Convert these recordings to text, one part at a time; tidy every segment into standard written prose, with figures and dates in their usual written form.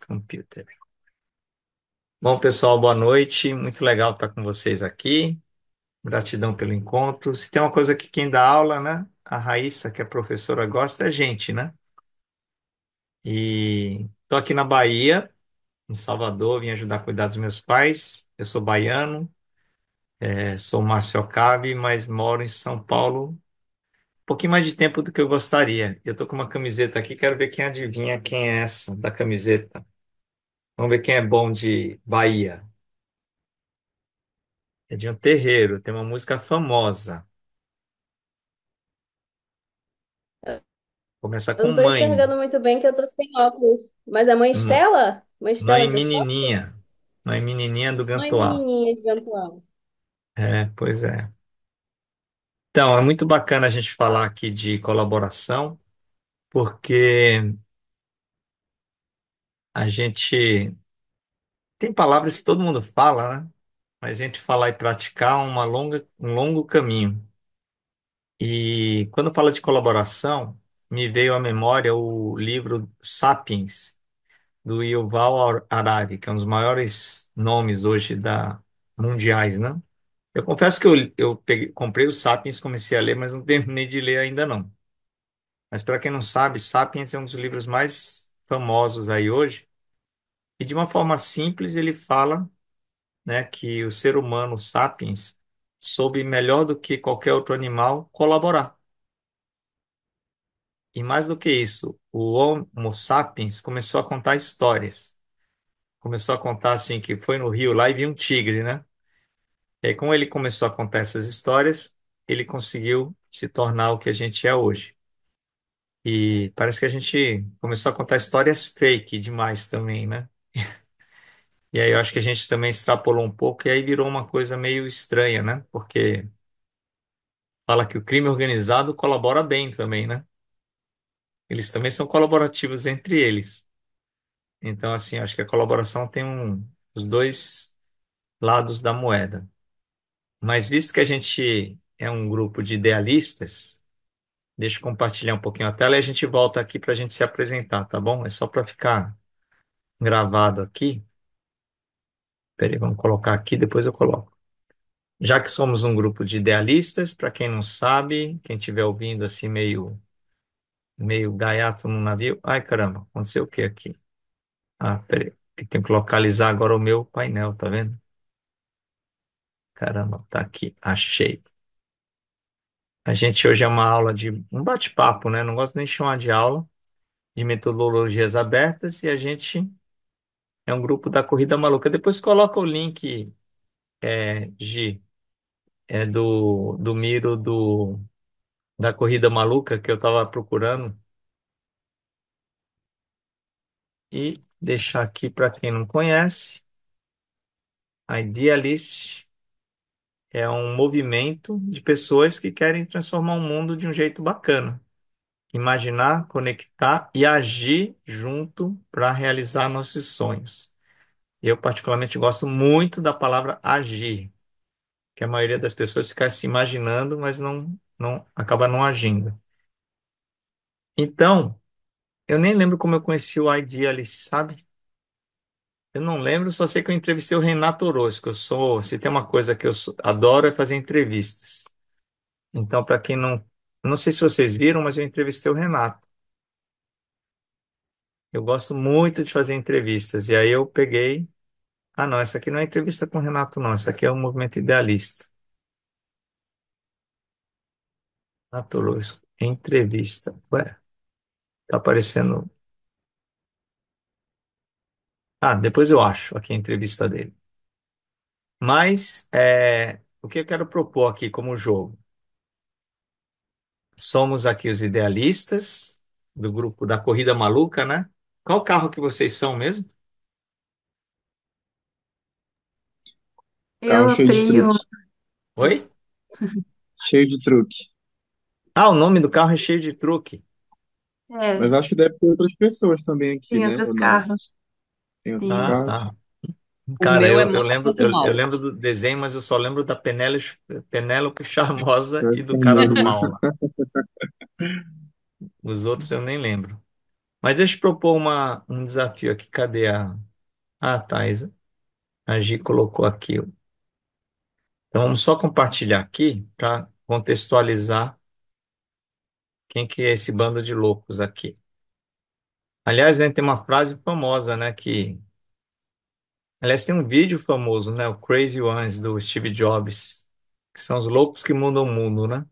Computer. Bom, pessoal, boa noite. Muito legal estar com vocês aqui. Gratidão pelo encontro. Se tem uma coisa que quem dá aula, né? A Raíssa, que é professora, gosta, é gente, né? E estou aqui na Bahia, em Salvador, vim ajudar a cuidar dos meus pais. Eu sou baiano, sou Márcio Okabe, mas moro em São Paulo um pouquinho mais de tempo do que eu gostaria. Eu estou com uma camiseta aqui, quero ver quem adivinha quem é essa da camiseta. Vamos ver quem é bom de Bahia. É de um terreiro, tem uma música famosa. Começa Eu com não tô mãe. enxergando muito bem que eu tô sem óculos. Mas é Mãe Hum, Estela? Mãe Estela Mãe de Oxóssi? menininha. Mãe menininha do Mãe Gantoá. menininha de Gantual. É, pois é. Então, é muito bacana a gente falar aqui de colaboração, porque a gente tem palavras que todo mundo fala, né? Mas a gente falar e praticar é um longo caminho. E quando fala de colaboração, me veio à memória o livro Sapiens, do Yuval Harari, que é um dos maiores nomes hoje mundiais, né? Eu confesso que comprei o Sapiens, comecei a ler, mas não terminei de ler ainda não. Mas para quem não sabe, Sapiens é um dos livros mais famosos aí hoje, e de uma forma simples ele fala, né, que o ser humano, o Sapiens, soube melhor do que qualquer outro animal colaborar. E mais do que isso, o Homo Sapiens começou a contar histórias. Começou a contar assim que foi no rio lá e viu um tigre, né? E aí, como ele começou a contar essas histórias, ele conseguiu se tornar o que a gente é hoje. E parece que a gente começou a contar histórias fake demais também, né? E aí eu acho que a gente também extrapolou um pouco e aí virou uma coisa meio estranha, né? Porque fala que o crime organizado colabora bem também, né? Eles também são colaborativos entre eles. Então, assim, acho que a colaboração tem os dois lados da moeda. Mas visto que a gente é um grupo de idealistas, deixa eu compartilhar um pouquinho a tela e a gente volta aqui para a gente se apresentar, tá bom? É só para ficar gravado aqui. Peraí, vamos colocar aqui, depois eu coloco. Já que somos um grupo de idealistas, para quem não sabe, quem estiver ouvindo assim meio gaiato no navio. Ai, caramba, aconteceu o que aqui? Ah, peraí, que tenho que localizar agora o meu painel, tá vendo? Caramba, tá aqui, achei. A gente hoje é uma aula de um bate-papo, né? Não gosto nem de chamar de aula, de metodologias abertas, e a gente é um grupo da Corrida Maluca. Depois coloca o link, Gi, do Miro da Corrida Maluca que eu estava procurando e deixar aqui para quem não conhece. A Idealist é um movimento de pessoas que querem transformar o mundo de um jeito bacana. Imaginar, conectar e agir junto para realizar nossos sonhos. Eu, particularmente, gosto muito da palavra agir, que a maioria das pessoas fica se imaginando, mas não acaba não agindo. Então, eu nem lembro como eu conheci o Idealist, sabe? Eu não lembro, só sei que eu entrevistei o Renato Orozco. Se tem uma coisa que adoro é fazer entrevistas. Então, para quem não sei se vocês viram, mas eu entrevistei o Renato. Eu gosto muito de fazer entrevistas. E aí eu peguei, não, essa aqui não é entrevista com o Renato, não. Essa aqui é um movimento idealista. Renato Orozco, entrevista. Ué, tá aparecendo. Ah, depois eu acho aqui a entrevista dele. Mas o que eu quero propor aqui como jogo? Somos aqui os idealistas do grupo da Corrida Maluca, né? Qual carro que vocês são mesmo? Carro Eu, a cheio de Pri, truque. Oi? Cheio de truque. Ah, o nome do carro é cheio de truque. Mas acho que deve ter outras pessoas também aqui, tem né? outros Ou não? carros. Tem outros Ah, Sim. carros? tá. O Cara, meu é eu moto lembro, do eu mal. lembro do desenho, mas eu só lembro da Penélope Charmosa Eu e do cara do também. mal lá. Os outros eu nem lembro. Mas deixa eu propor um desafio aqui. Cadê a... Ah, tá. A Gi colocou aqui. Então, vamos só compartilhar aqui para contextualizar quem que é esse bando de loucos aqui. Aliás, né, tem uma frase famosa, né, aliás, tem um vídeo famoso, né, o Crazy Ones, do Steve Jobs, que são os loucos que mudam o mundo, né?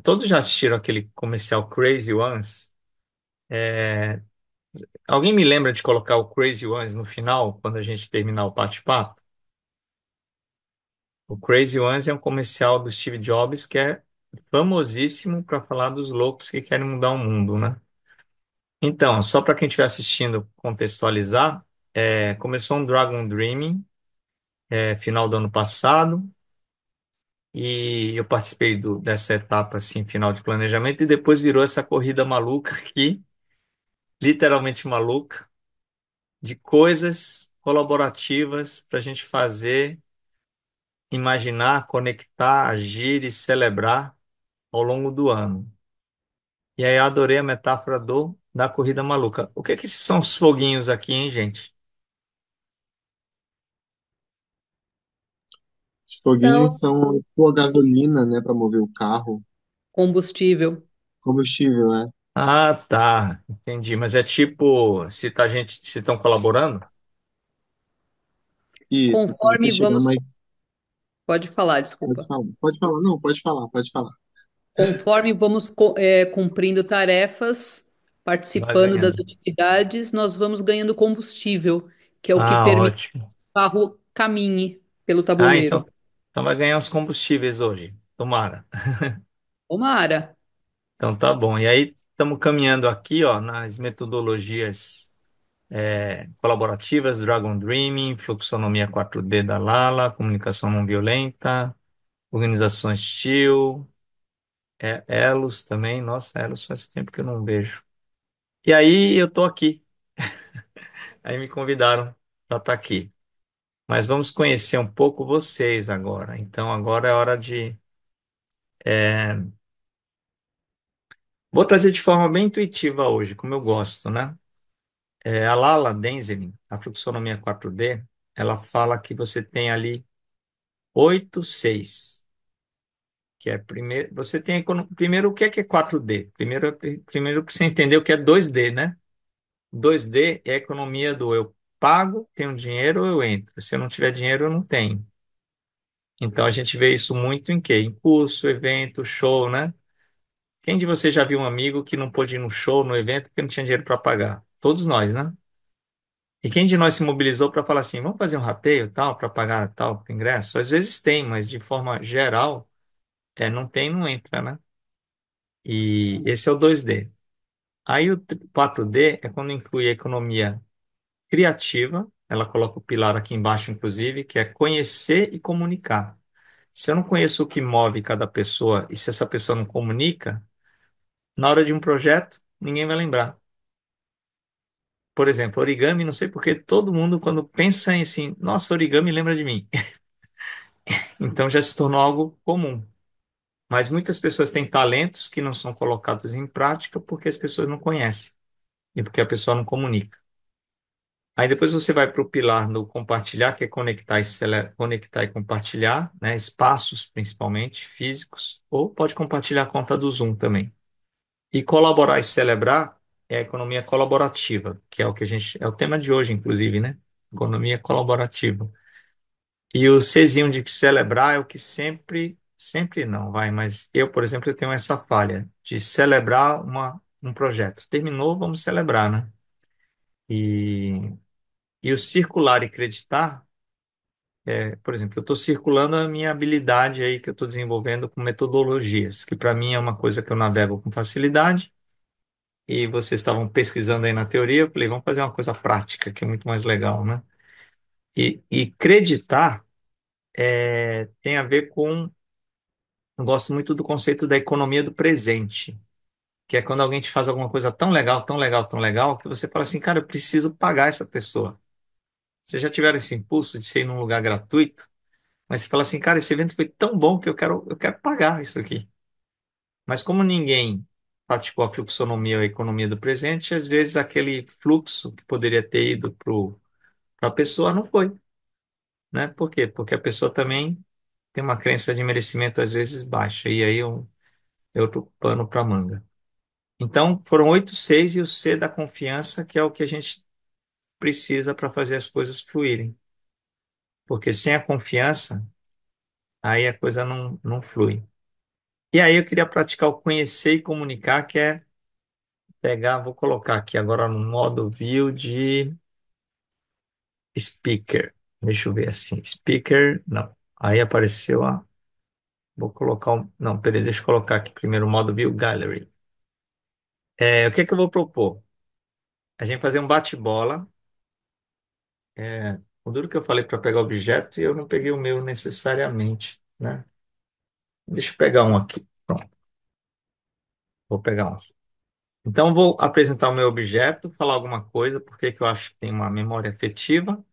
Todos já assistiram aquele comercial Crazy Ones? É, alguém me lembra de colocar o Crazy Ones no final, quando a gente terminar o bate-papo? O Crazy Ones é um comercial do Steve Jobs que é famosíssimo para falar dos loucos que querem mudar o mundo, né? Então, só para quem estiver assistindo contextualizar, começou um Dragon Dreaming, final do ano passado, e eu participei dessa etapa, assim, final de planejamento, e depois virou essa corrida maluca aqui, literalmente maluca, de coisas colaborativas para a gente fazer, imaginar, conectar, agir e celebrar ao longo do ano. E aí eu adorei a metáfora da corrida maluca. O que que são os foguinhos aqui, hein, gente? Os foguinhos São, são tipo a gasolina, né, para mover o carro. Combustível. Combustível, é. Ah, tá, entendi. Mas é tipo, se estão colaborando? Isso, se você Conforme chegar vamos. mais. Pode falar, Pode desculpa. falar, pode falar, não, pode falar, pode falar. Conforme vamos cumprindo tarefas, Vai participando das ganhando. atividades, nós vamos ganhando combustível, que é o que Ah, permite que ótimo. o carro caminhe pelo Ah, tabuleiro. então vai ganhar os combustíveis hoje. Tomara. Tomara. Então tá bom. E aí estamos caminhando aqui, ó, nas metodologias colaborativas, Dragon Dreaming, Fluxonomia 4D da Lala, comunicação não violenta, organizações Steel, Elos também. Nossa, Elos faz tempo que eu não vejo. E aí eu tô aqui. Aí me convidaram para estar aqui. Mas vamos conhecer um pouco vocês agora. Então agora é hora de. Vou trazer de forma bem intuitiva hoje, como eu gosto, né? A Lala Denzelin, a fluxonomia 4D, ela fala que você tem ali 8 6, que é primeiro, você tem primeiro o que é 4D? Primeiro para você entender o que é 2D, né? 2D é a economia do eu pago, tenho dinheiro, eu entro. Se eu não tiver dinheiro, eu não tenho. Então a gente vê isso muito em quê? Em curso, evento, show, né? Quem de vocês já viu um amigo que não pôde ir no show, no evento, porque não tinha dinheiro para pagar? Todos nós, né? E quem de nós se mobilizou para falar assim, vamos fazer um rateio, tal, para pagar tal ingresso? Às vezes tem, mas de forma geral, não tem, não entra, né? E esse é o 2D. Aí o 4D é quando inclui a economia criativa, ela coloca o pilar aqui embaixo, inclusive, que é conhecer e comunicar. Se eu não conheço o que move cada pessoa e se essa pessoa não comunica, na hora de um projeto, ninguém vai lembrar. Por exemplo, origami, não sei porque todo mundo, quando pensa em assim, nossa, origami lembra de mim. Então já se tornou algo comum. Mas muitas pessoas têm talentos que não são colocados em prática porque as pessoas não conhecem e porque a pessoa não comunica. Aí depois você vai para o pilar do compartilhar, que é conectar e compartilhar, né? Espaços, principalmente, físicos, ou pode compartilhar a conta do Zoom também. E colaborar e celebrar é a economia colaborativa, que é o que é o tema de hoje, inclusive, né? Economia colaborativa. E o Czinho de celebrar é o que sempre não, vai, mas eu, por exemplo, eu tenho essa falha de celebrar um projeto. Terminou, vamos celebrar, né? E, e o circular e acreditar, por exemplo, eu estou circulando a minha habilidade aí que eu estou desenvolvendo com metodologias, que para mim é uma coisa que eu navego com facilidade. E vocês estavam pesquisando aí na teoria, eu falei, vamos fazer uma coisa prática, que é muito mais legal, né? E acreditar tem a ver com. Eu gosto muito do conceito da economia do presente, que é quando alguém te faz alguma coisa tão legal, tão legal, tão legal, que você fala assim, cara, eu preciso pagar essa pessoa. Vocês já tiveram esse impulso de ser num lugar gratuito, mas você fala assim, cara, esse evento foi tão bom que eu quero pagar isso aqui, Mas como ninguém praticou a fluxonomia ou a economia do presente, às vezes aquele fluxo que poderia ter ido para a pessoa não foi, né? Por quê? Porque a pessoa também tem uma crença de merecimento às vezes baixa, e aí é outro pano para manga. Então, foram 8 Cs e o C da confiança, que é o que a gente precisa para fazer as coisas fluírem. Porque sem a confiança, aí a coisa não flui. E aí eu queria praticar o conhecer e comunicar, que é pegar, vou colocar aqui agora no modo view de speaker. Deixa eu ver assim, speaker, não. Aí apareceu a, vou colocar, não, peraí, deixa eu colocar aqui primeiro o modo view gallery. O que que eu vou propor? A gente fazer um bate-bola. O duro que eu falei para pegar objeto e eu não peguei o meu necessariamente, né? Deixa eu pegar um aqui. Pronto, vou pegar um. Então, vou apresentar o meu objeto, falar alguma coisa, porque que eu acho que tem uma memória afetiva,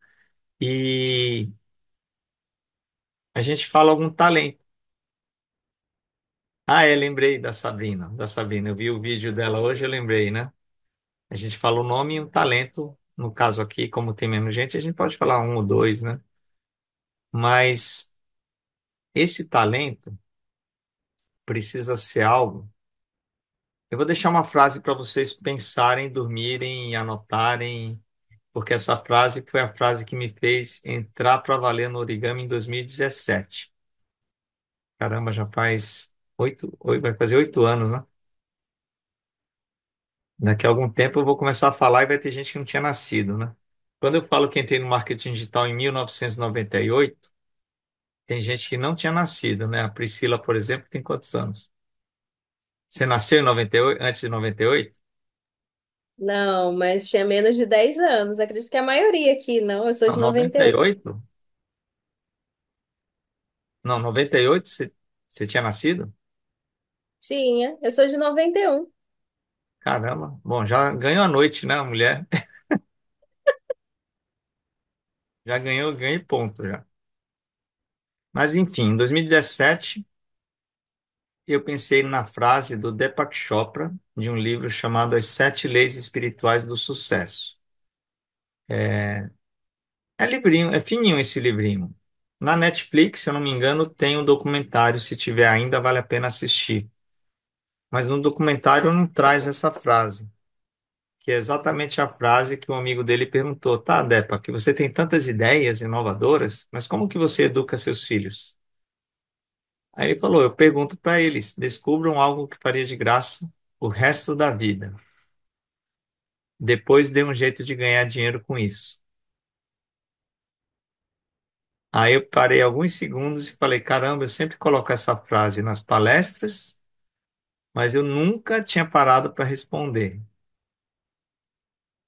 e a gente fala algum talento. Ah, lembrei da Sabrina, da Sabrina. Eu vi o vídeo dela hoje, eu lembrei, né? A gente fala o nome e um talento. No caso aqui, como tem menos gente, a gente pode falar um ou dois, né? Mas esse talento precisa ser algo. Eu vou deixar uma frase para vocês pensarem, dormirem e anotarem, porque essa frase foi a frase que me fez entrar para valer no origami em 2017. Caramba, já faz vai fazer 8 anos, né? Daqui a algum tempo eu vou começar a falar e vai ter gente que não tinha nascido, né? Quando eu falo que entrei no marketing digital em 1998, tem gente que não tinha nascido, né? A Priscila, por exemplo, tem quantos anos? Você nasceu em 98, antes de 98? Não, mas tinha menos de 10 anos. Acredito que a maioria aqui, não. Eu sou Não, de 98. 98? Não, 98 você tinha nascido? Tinha. Eu sou de 91. Caramba. Bom, já ganhou a noite, né, a mulher? Já ganhou, ganhei ponto já. Mas enfim, em 2017, eu pensei na frase do Deepak Chopra, de um livro chamado As Sete Leis Espirituais do Sucesso. É livrinho, é fininho esse livrinho. Na Netflix, se eu não me engano, tem um documentário, se tiver ainda, vale a pena assistir. Mas no documentário não traz essa frase, que é exatamente a frase que um amigo dele perguntou: tá, Deepak, que você tem tantas ideias inovadoras, mas como que você educa seus filhos? Aí ele falou: eu pergunto para eles, descubram algo que faria de graça o resto da vida. Depois dê um jeito de ganhar dinheiro com isso. Aí eu parei alguns segundos e falei: caramba, eu sempre coloco essa frase nas palestras, mas eu nunca tinha parado para responder.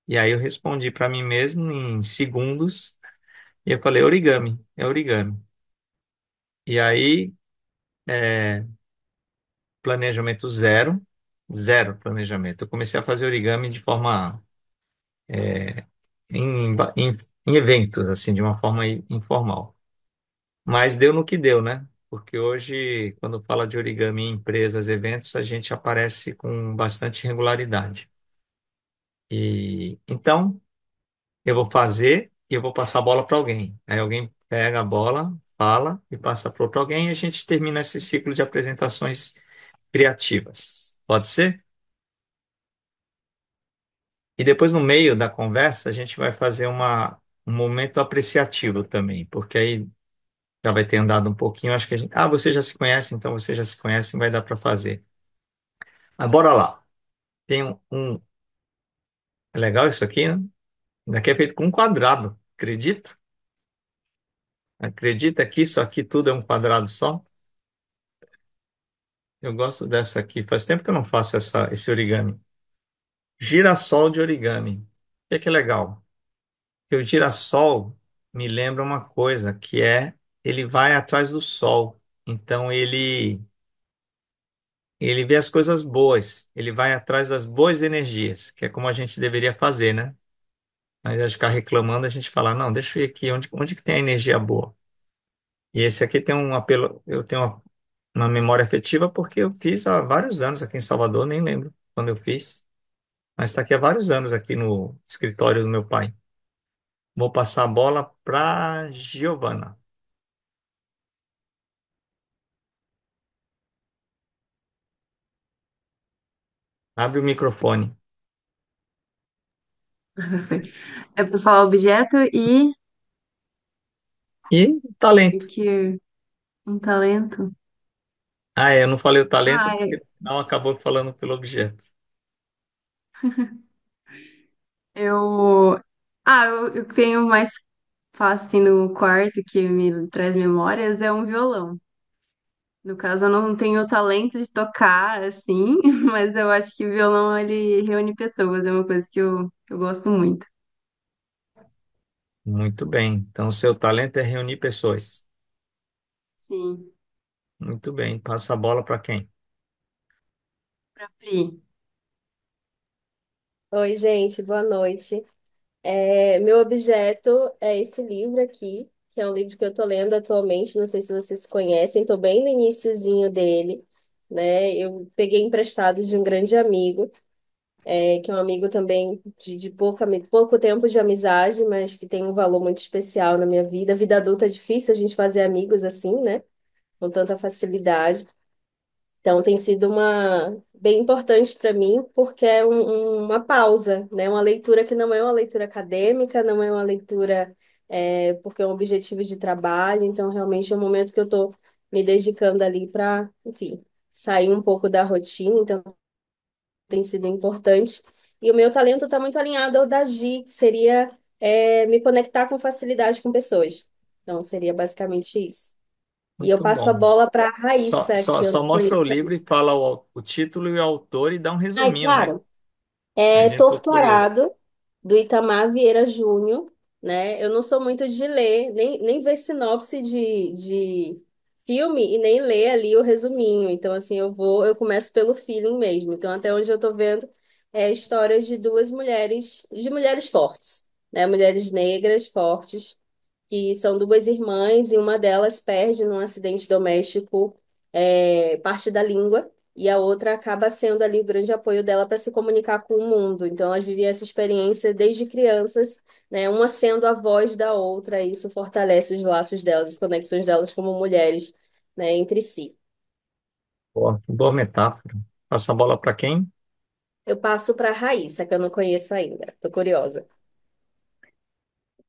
E aí eu respondi para mim mesmo em segundos e eu falei: origami, é origami. E aí, é, planejamento zero, zero planejamento. Eu comecei a fazer origami de forma em eventos, assim, de uma forma informal. Mas deu no que deu, né? Porque hoje, quando fala de origami em empresas, eventos, a gente aparece com bastante regularidade. E então, eu vou fazer e eu vou passar a bola para alguém. Aí alguém pega a bola, fala e passa para outro alguém e a gente termina esse ciclo de apresentações criativas. Pode ser? E depois, no meio da conversa, a gente vai fazer um momento apreciativo também, porque aí já vai ter andado um pouquinho. Acho que a gente. Ah, você já se conhece, então você já se conhece, vai dar para fazer. Mas bora lá. Tem É legal isso aqui, né? Daqui é feito com um quadrado. Acredita? Acredita que isso aqui tudo é um quadrado só? Eu gosto dessa aqui. Faz tempo que eu não faço esse origami. Girassol de origami. O que é legal? Porque o girassol me lembra uma coisa, que é ele vai atrás do sol. Então ele vê as coisas boas, ele vai atrás das boas energias, que é como a gente deveria fazer, né? Ao invés de ficar reclamando, a gente fala, não, deixa eu ir aqui, onde que tem a energia boa? E esse aqui tem um apelo, eu tenho uma memória afetiva porque eu fiz há vários anos aqui em Salvador, nem lembro quando eu fiz, mas está aqui há vários anos aqui no escritório do meu pai. Vou passar a bola para Giovana. Abre o microfone. É para falar objeto E e talento. que um talento. Ah, é, eu não falei o talento Ah, porque não acabou falando pelo objeto. eu, eu tenho mais fácil assim, no quarto que me traz memórias é um violão. No caso, eu não tenho o talento de tocar assim, mas eu acho que o violão ele reúne pessoas, é uma coisa que eu gosto muito. Muito bem. Então, seu talento é reunir pessoas. Sim, Muito bem. Passa a bola para quem? pra Pri. Oi, gente, boa noite. Meu objeto é esse livro aqui, que é um livro que eu tô lendo atualmente. Não sei se vocês conhecem, tô bem no iniciozinho dele, né? Eu peguei emprestado de um grande amigo, que é um amigo também de pouco tempo de amizade, mas que tem um valor muito especial na minha vida. Vida adulta é difícil a gente fazer amigos assim, né? Com tanta facilidade. Então, tem sido uma bem importante para mim, porque é uma pausa, né? Uma leitura que não é uma leitura acadêmica, não é uma leitura porque é um objetivo de trabalho. Então, realmente é um momento que eu estou me dedicando ali para, enfim, sair um pouco da rotina. Então, tem sido importante. E o meu talento está muito alinhado ao da Gi, que seria me conectar com facilidade com pessoas. Então, seria basicamente isso. E eu Muito passo a bom. bola para a Só, Raíssa, só, que eu só não mostra o conheço. livro e fala o título e o autor e dá um Ai, resuminho, né? claro. A É gente ficou Torto curioso. Arado, do Itamar Vieira Júnior, né? Eu não sou muito de ler, nem ver sinopse de filme e nem ler ali o resuminho. Então, assim, eu começo pelo feeling mesmo. Então, até onde eu tô vendo é histórias de duas mulheres, de mulheres fortes, né? Mulheres negras fortes, que são duas irmãs e uma delas perde num acidente doméstico parte da língua e a outra acaba sendo ali o grande apoio dela para se comunicar com o mundo. Então, elas viviam essa experiência desde crianças, né? Uma sendo a voz da outra, e isso fortalece os laços delas, as conexões delas como mulheres, né, entre si. Boa, boa metáfora. Passa a bola para quem? Eu passo para a Raíssa, que eu não conheço ainda. Tô curiosa.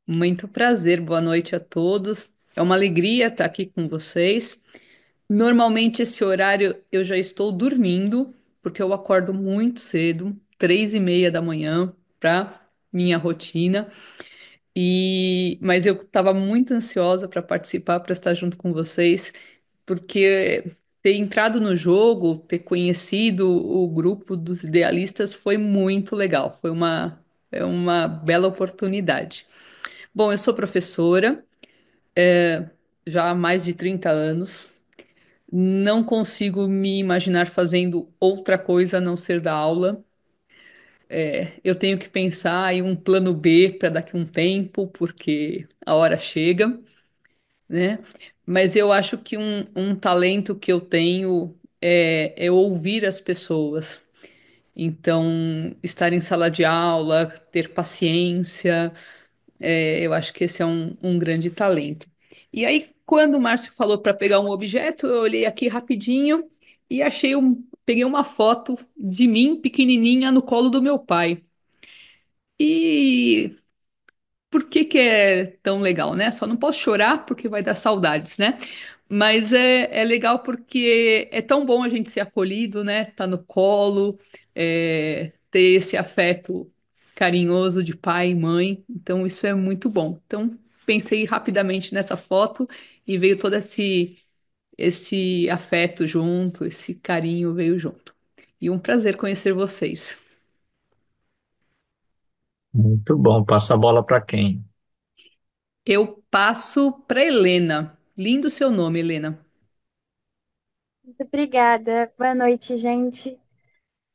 Muito prazer, boa noite a todos. É uma alegria estar aqui com vocês. Normalmente, esse horário eu já estou dormindo, porque eu acordo muito cedo, 3:30 da manhã, para minha rotina. Mas eu estava muito ansiosa para participar, para estar junto com vocês, porque ter entrado no jogo, ter conhecido o grupo dos idealistas foi muito legal. É uma bela oportunidade. Bom, eu sou professora, já há mais de 30 anos. Não consigo me imaginar fazendo outra coisa a não ser dar aula. Eu tenho que pensar em um plano B para daqui a um tempo, porque a hora chega, né? Mas eu acho que um talento que eu tenho é ouvir as pessoas. Então, estar em sala de aula, ter paciência, eu acho que esse é um grande talento. E aí, quando o Márcio falou para pegar um objeto, eu olhei aqui rapidinho e peguei uma foto de mim pequenininha no colo do meu pai. E por que que é tão legal, né? Só não posso chorar porque vai dar saudades, né? Mas é legal porque é tão bom a gente ser acolhido, né? Tá no colo, ter esse afeto carinhoso de pai e mãe. Então, isso é muito bom. Então, pensei rapidamente nessa foto e veio todo esse afeto junto, esse carinho veio junto. E um prazer conhecer vocês. Muito bom. Passa a bola para quem? Eu passo para Helena. Lindo seu nome, Helena. Muito obrigada. Boa noite, gente.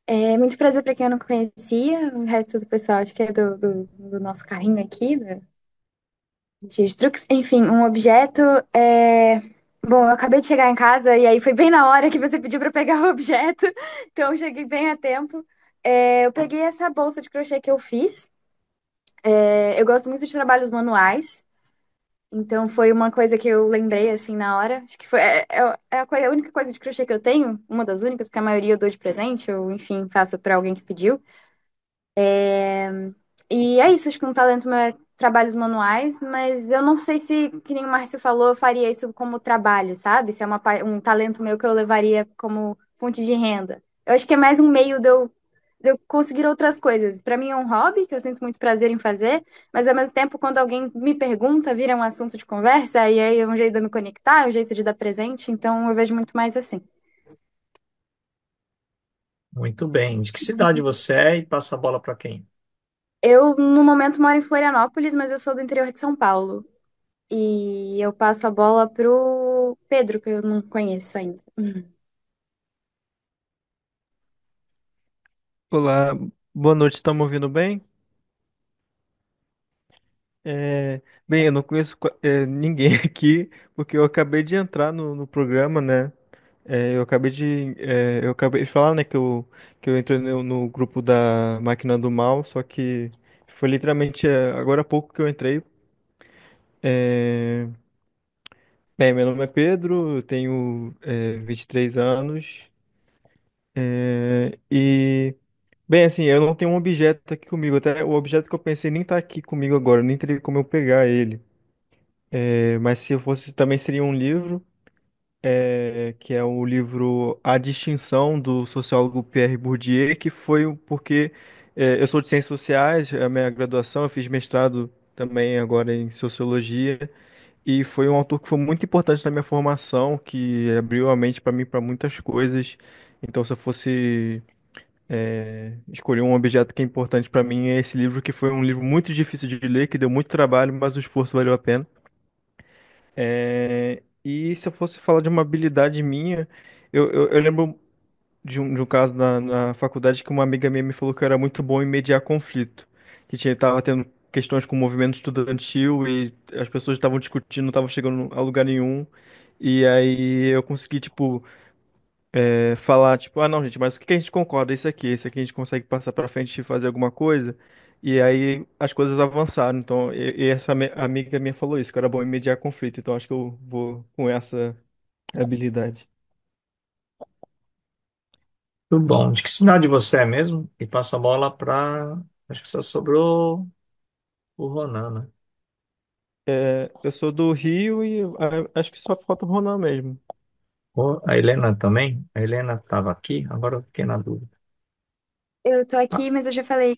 É muito prazer para quem eu não conhecia. O resto do pessoal, acho que é do nosso carrinho aqui, de Trux. Enfim, um objeto é Bom, eu acabei de chegar em casa e aí foi bem na hora que você pediu para pegar o objeto, então eu cheguei bem a tempo. Eu peguei essa bolsa de crochê que eu fiz. Eu gosto muito de trabalhos manuais, então foi uma coisa que eu lembrei assim na hora. Acho que foi a única coisa de crochê que eu tenho, uma das únicas, porque a maioria eu dou de presente, ou enfim, faço para alguém que pediu. E é isso, acho que um talento meu é trabalhos manuais, mas eu não sei se, que nem o Márcio falou, eu faria isso como trabalho, sabe? Se é um talento meu que eu levaria como fonte de renda. Eu acho que é mais um meio de eu conseguir outras coisas. Para mim é um hobby que eu sinto muito prazer em fazer, mas ao mesmo tempo, quando alguém me pergunta, vira um assunto de conversa, e aí é um jeito de eu me conectar, é um jeito de dar presente, então eu vejo muito mais assim. Muito bem. De que cidade você é e passa a bola para quem? Eu, no momento, moro em Florianópolis, mas eu sou do interior de São Paulo. E eu passo a bola pro Pedro, que eu não conheço ainda. Olá, boa noite, estão me ouvindo bem? Bem, eu não conheço ninguém aqui, porque eu acabei de entrar no programa, né? Eu acabei de falar, né, que eu entrei no grupo da Máquina do Mal, só que foi literalmente agora há pouco que eu entrei. É, meu nome é Pedro, eu tenho 23 anos, e bem, assim, eu não tenho um objeto aqui comigo. Até o objeto que eu pensei nem tá aqui comigo agora, nem teria como eu pegar ele. Mas se eu fosse, também seria um livro, que é o livro A Distinção, do sociólogo Pierre Bourdieu, que foi porque eu sou de Ciências Sociais, é a minha graduação, eu fiz mestrado também agora em Sociologia, e foi um autor que foi muito importante na minha formação, que abriu a mente para mim para muitas coisas. Então, se eu fosse escolher um objeto que é importante para mim é esse livro, que foi um livro muito difícil de ler, que deu muito trabalho, mas o esforço valeu a pena. E se eu fosse falar de uma habilidade minha, eu lembro de um caso na faculdade que uma amiga minha me falou que eu era muito bom em mediar conflito, que tava tendo questões com o movimento estudantil e as pessoas estavam discutindo, não estavam chegando a lugar nenhum. E aí eu consegui, tipo, falar, tipo, ah, não, gente, mas o que que a gente concorda? Isso aqui a gente consegue passar pra frente e fazer alguma coisa. E aí as coisas avançaram. Então, e essa amiga minha falou isso, que eu era bom em mediar conflito. Então, acho que eu vou com essa habilidade. Muito bom. De que cidade você é mesmo? E passa a bola para. Acho que só sobrou o Ronan, né? Eu sou do Rio e acho que só falta o Ronan mesmo. A Helena também? A Helena estava aqui, agora eu fiquei na dúvida. Eu tô Ah, aqui, mas eu já falei.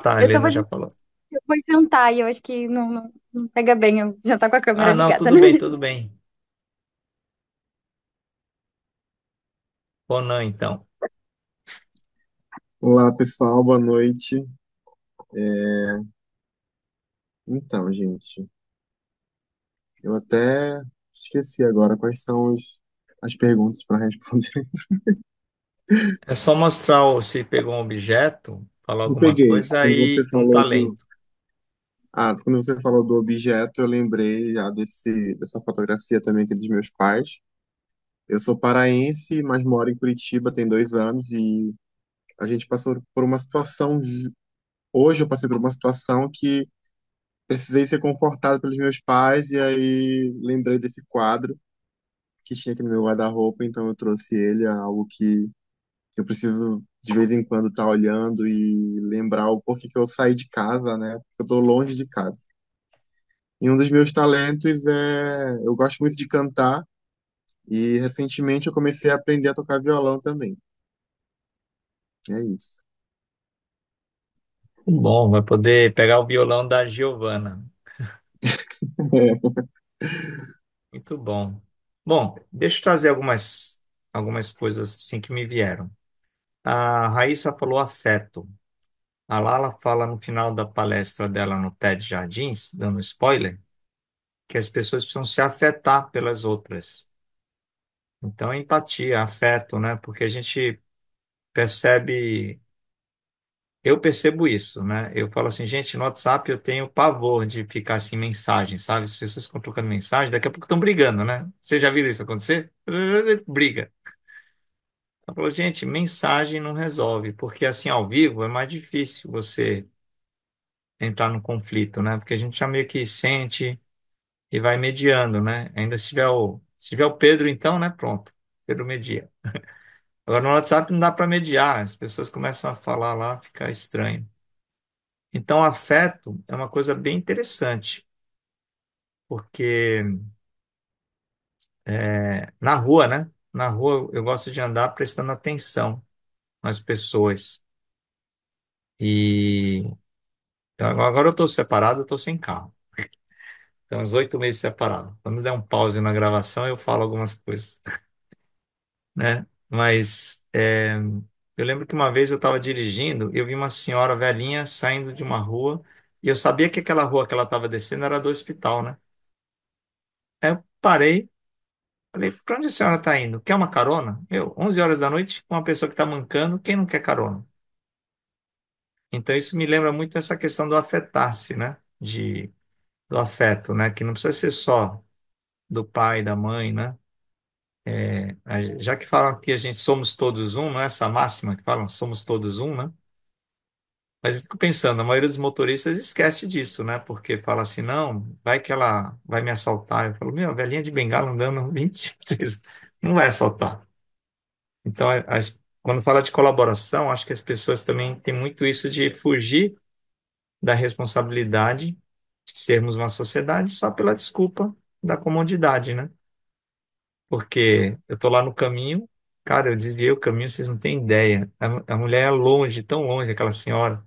tá, a Eu só Helena vou já dizer falou. que eu vou jantar e eu acho que não pega bem eu jantar com a Ah, câmera não, ligada, tudo né? bem, tudo bem. Ronan, então. Olá, pessoal, boa noite. Então, gente, eu até esqueci agora quais são as perguntas para responder. É só mostrar se pegou um objeto, falar Eu alguma peguei. coisa Quando você aí, um falou do, talento. quando você falou do objeto, eu lembrei já dessa fotografia também aqui dos meus pais. Eu sou paraense, mas moro em Curitiba tem 2 anos e a gente passou por uma situação. Hoje eu passei por uma situação que precisei ser confortado pelos meus pais e aí lembrei desse quadro que tinha aqui no meu guarda-roupa, então eu trouxe ele, é algo que eu preciso de vez em quando estar olhando e lembrar o porquê que eu saí de casa, né? Porque eu tô longe de casa. E um dos meus talentos eu gosto muito de cantar e recentemente eu comecei a aprender a tocar violão também. É isso. Bom, vai poder pegar o violão da Giovana. Muito bom. Bom, deixa eu trazer algumas coisas assim que me vieram. A Raíssa falou afeto. A Lala fala no final da palestra dela no TED Jardins, dando spoiler, que as pessoas precisam se afetar pelas outras. Então, empatia, afeto, né? Porque a gente percebe eu percebo isso, né? Eu falo assim, gente, no WhatsApp eu tenho pavor de ficar assim, mensagem, sabe? As pessoas ficam trocando mensagem, daqui a pouco estão brigando, né? Vocês já viram isso acontecer? Briga. Eu falo, gente, mensagem não resolve, porque assim, ao vivo é mais difícil você entrar no conflito, né? Porque a gente já meio que sente e vai mediando, né? Ainda se tiver o Pedro, então, né? Pronto. Pedro media. Agora no WhatsApp não dá para mediar, as pessoas começam a falar lá, fica estranho. Então, afeto é uma coisa bem interessante, porque na rua, né? Na rua eu gosto de andar prestando atenção nas pessoas. E agora eu estou separado, eu estou sem carro. Então, uns 8 meses separado. Quando der um pause na gravação, eu falo algumas coisas, né? Mas eu lembro que uma vez eu estava dirigindo e eu vi uma senhora velhinha saindo de uma rua e eu sabia que aquela rua que ela estava descendo era do hospital, né? Aí eu parei, falei, para onde a senhora está indo? Quer uma carona? 11 horas da noite, com uma pessoa que está mancando, quem não quer carona? Então isso me lembra muito essa questão do afetar-se, né? Do afeto, né? Que não precisa ser só do pai, da mãe, né? Já que falam que a gente somos todos um, não é essa máxima que falam, somos todos um, né? Mas eu fico pensando, a maioria dos motoristas esquece disso, né? Porque fala assim, não, vai que ela vai me assaltar. Eu falo, meu, a velhinha de bengala andando 23, não vai assaltar. Então, quando fala de colaboração, acho que as pessoas também têm muito isso de fugir da responsabilidade de sermos uma sociedade só pela desculpa da comodidade, né? Porque eu tô lá no caminho, cara, eu desviei o caminho, vocês não têm ideia. A mulher é longe, tão longe, aquela senhora,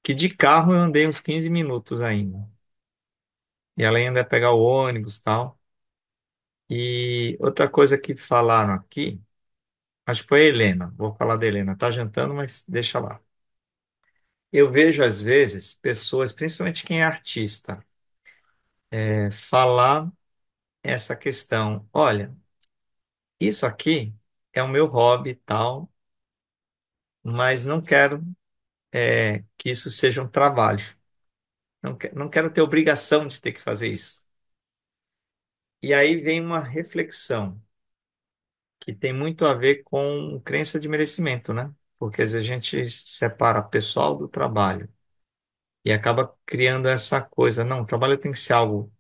que de carro eu andei uns 15 minutos ainda. E ela ainda ia pegar o ônibus e tal. E outra coisa que falaram aqui, acho que foi a Helena, vou falar da Helena, tá jantando, mas deixa lá. Eu vejo, às vezes, pessoas, principalmente quem é artista, falar essa questão: olha, isso aqui é o meu hobby e tal, mas não quero que isso seja um trabalho. Não quero ter obrigação de ter que fazer isso. E aí vem uma reflexão que tem muito a ver com crença de merecimento, né? Porque às vezes a gente separa pessoal do trabalho e acaba criando essa coisa: não, o trabalho tem que ser algo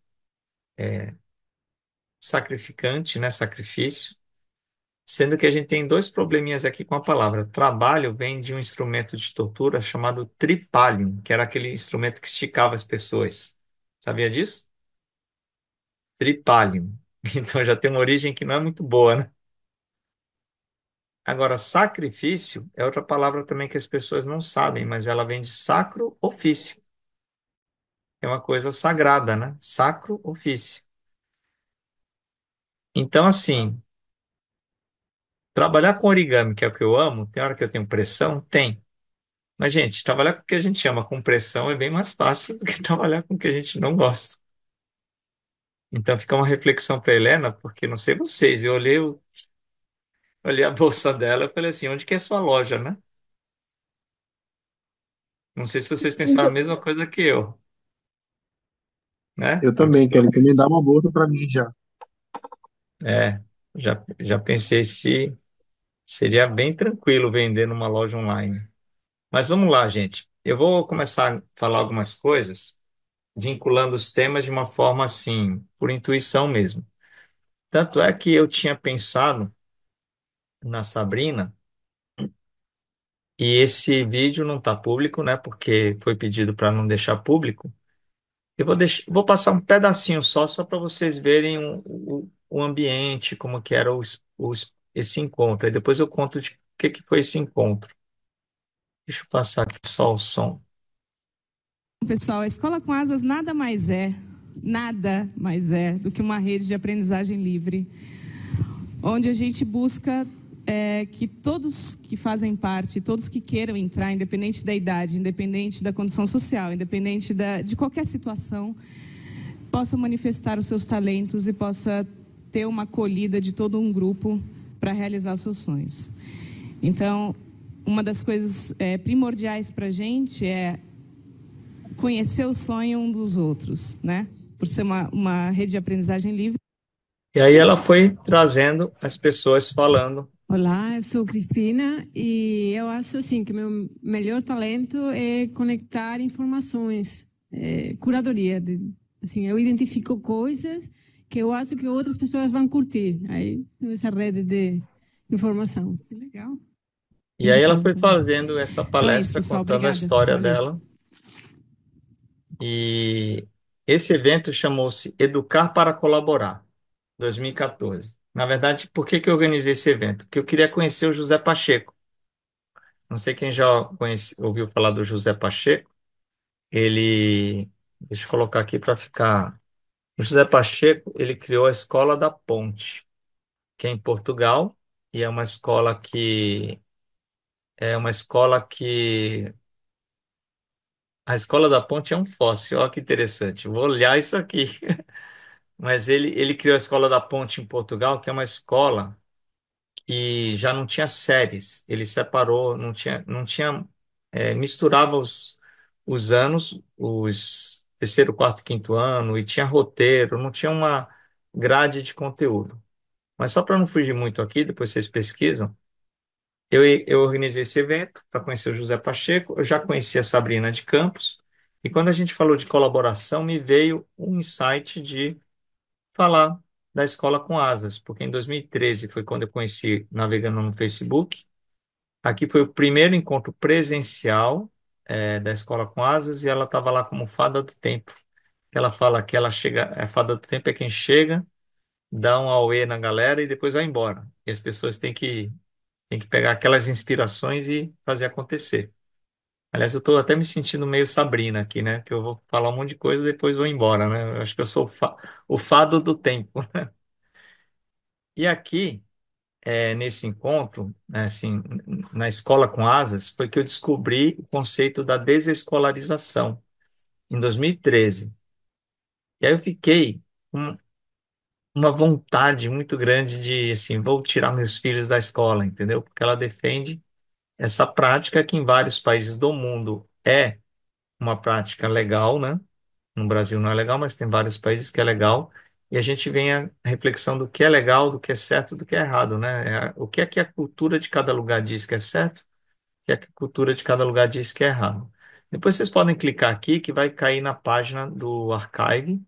sacrificante, né? Sacrifício. Sendo que a gente tem dois probleminhas aqui com a palavra. Trabalho vem de um instrumento de tortura chamado tripalium, que era aquele instrumento que esticava as pessoas. Sabia disso? Tripalium. Então já tem uma origem que não é muito boa, né? Agora, sacrifício é outra palavra também que as pessoas não sabem, mas ela vem de sacro ofício. É uma coisa sagrada, né? Sacro ofício. Então, assim, trabalhar com origami, que é o que eu amo, tem hora que eu tenho pressão? Tem. Mas, gente, trabalhar com o que a gente ama com pressão é bem mais fácil do que trabalhar com o que a gente não gosta. Então, fica uma reflexão para Helena, porque não sei vocês, eu olhei a bolsa dela e falei assim: onde que é sua loja, né? Não sei se vocês pensaram a mesma coisa que eu, né? Eu também quero encomendar uma bolsa para mim já. É, já pensei se seria bem tranquilo vender numa loja online. Mas vamos lá, gente. Eu vou começar a falar algumas coisas, vinculando os temas de uma forma assim, por intuição mesmo. Tanto é que eu tinha pensado na Sabrina, e esse vídeo não está público, né? Porque foi pedido para não deixar público. Vou passar um pedacinho só para vocês verem o ambiente, como que era esse encontro. Aí depois eu conto de que foi esse encontro. Deixa eu passar aqui só o som. Pessoal, a Escola com Asas nada mais é do que uma rede de aprendizagem livre, onde a gente busca que todos que fazem parte, todos que queiram entrar, independente da idade, independente da condição social, independente de qualquer situação, possa manifestar os seus talentos e possa ter uma acolhida de todo um grupo para realizar seus sonhos. Então, uma das coisas primordiais para a gente é conhecer o sonho um dos outros, né? Por ser uma rede de aprendizagem livre. E aí ela foi trazendo as pessoas falando. Olá, eu sou Cristina e eu acho assim que meu melhor talento é conectar informações, curadoria. Assim, eu identifico coisas que eu acho que outras pessoas vão curtir. Aí, nessa rede de informação. Que legal. E aí ela foi fazendo essa Então é isso, palestra pessoal. contando a Obrigada. história Valeu. dela. E esse evento chamou-se Educar para Colaborar, 2014. Na verdade, por que que eu organizei esse evento? Porque eu queria conhecer o José Pacheco. Não sei quem já ouviu falar do José Pacheco. Ele, deixa eu colocar aqui para ficar. O José Pacheco, ele criou a Escola da Ponte, que é em Portugal, e é uma escola que a Escola da Ponte é um fóssil. Olha que interessante. Vou olhar isso aqui. Mas ele criou a Escola da Ponte em Portugal, que é uma escola que já não tinha séries. Ele separou, misturava os anos, os terceiro, quarto, quinto ano, e tinha roteiro, não tinha uma grade de conteúdo. Mas só para não fugir muito aqui, depois vocês pesquisam, eu organizei esse evento para conhecer o José Pacheco, eu já conhecia a Sabrina de Campos, e quando a gente falou de colaboração, me veio um insight de falar da Escola com Asas, porque em 2013 foi quando eu conheci navegando no Facebook. Aqui foi o primeiro encontro presencial da Escola com Asas e ela estava lá como fada do tempo. Ela fala que ela chega, a fada do tempo é quem chega, dá um auê na galera e depois vai embora. E as pessoas têm que pegar aquelas inspirações e fazer acontecer. Aliás, eu estou até me sentindo meio Sabrina aqui, né? Que eu vou falar um monte de coisa e depois vou embora, né? Eu acho que eu sou o fado do tempo. E aqui, nesse encontro, né, assim, na Escola com Asas, foi que eu descobri o conceito da desescolarização, em 2013. E aí eu fiquei com uma vontade muito grande de, assim, vou tirar meus filhos da escola, entendeu? Porque ela defende essa prática que em vários países do mundo é uma prática legal, né? No Brasil não é legal, mas tem vários países que é legal. E a gente vem a reflexão do que é legal, do que é certo, do que é errado, né? O que é que a cultura de cada lugar diz que é certo, o que é que a cultura de cada lugar diz que é errado. Depois vocês podem clicar aqui que vai cair na página do Archive.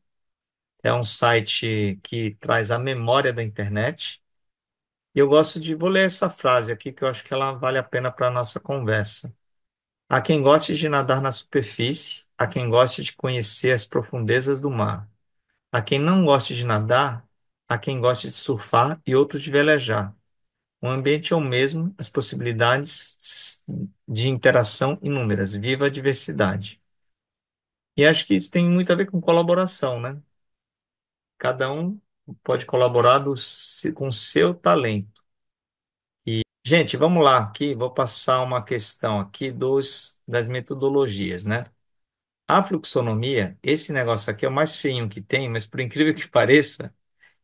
É um site que traz a memória da internet. E eu vou ler essa frase aqui que eu acho que ela vale a pena para a nossa conversa. Há quem goste de nadar na superfície, há quem goste de conhecer as profundezas do mar. Há quem não goste de nadar, há quem goste de surfar e outros de velejar. O ambiente é o mesmo, as possibilidades de interação inúmeras. Viva a diversidade. E acho que isso tem muito a ver com colaboração, né? Cada um pode colaborar com o seu talento. Gente, vamos lá aqui, vou passar uma questão aqui das metodologias, né? A fluxonomia, esse negócio aqui é o mais feinho que tem, mas por incrível que pareça,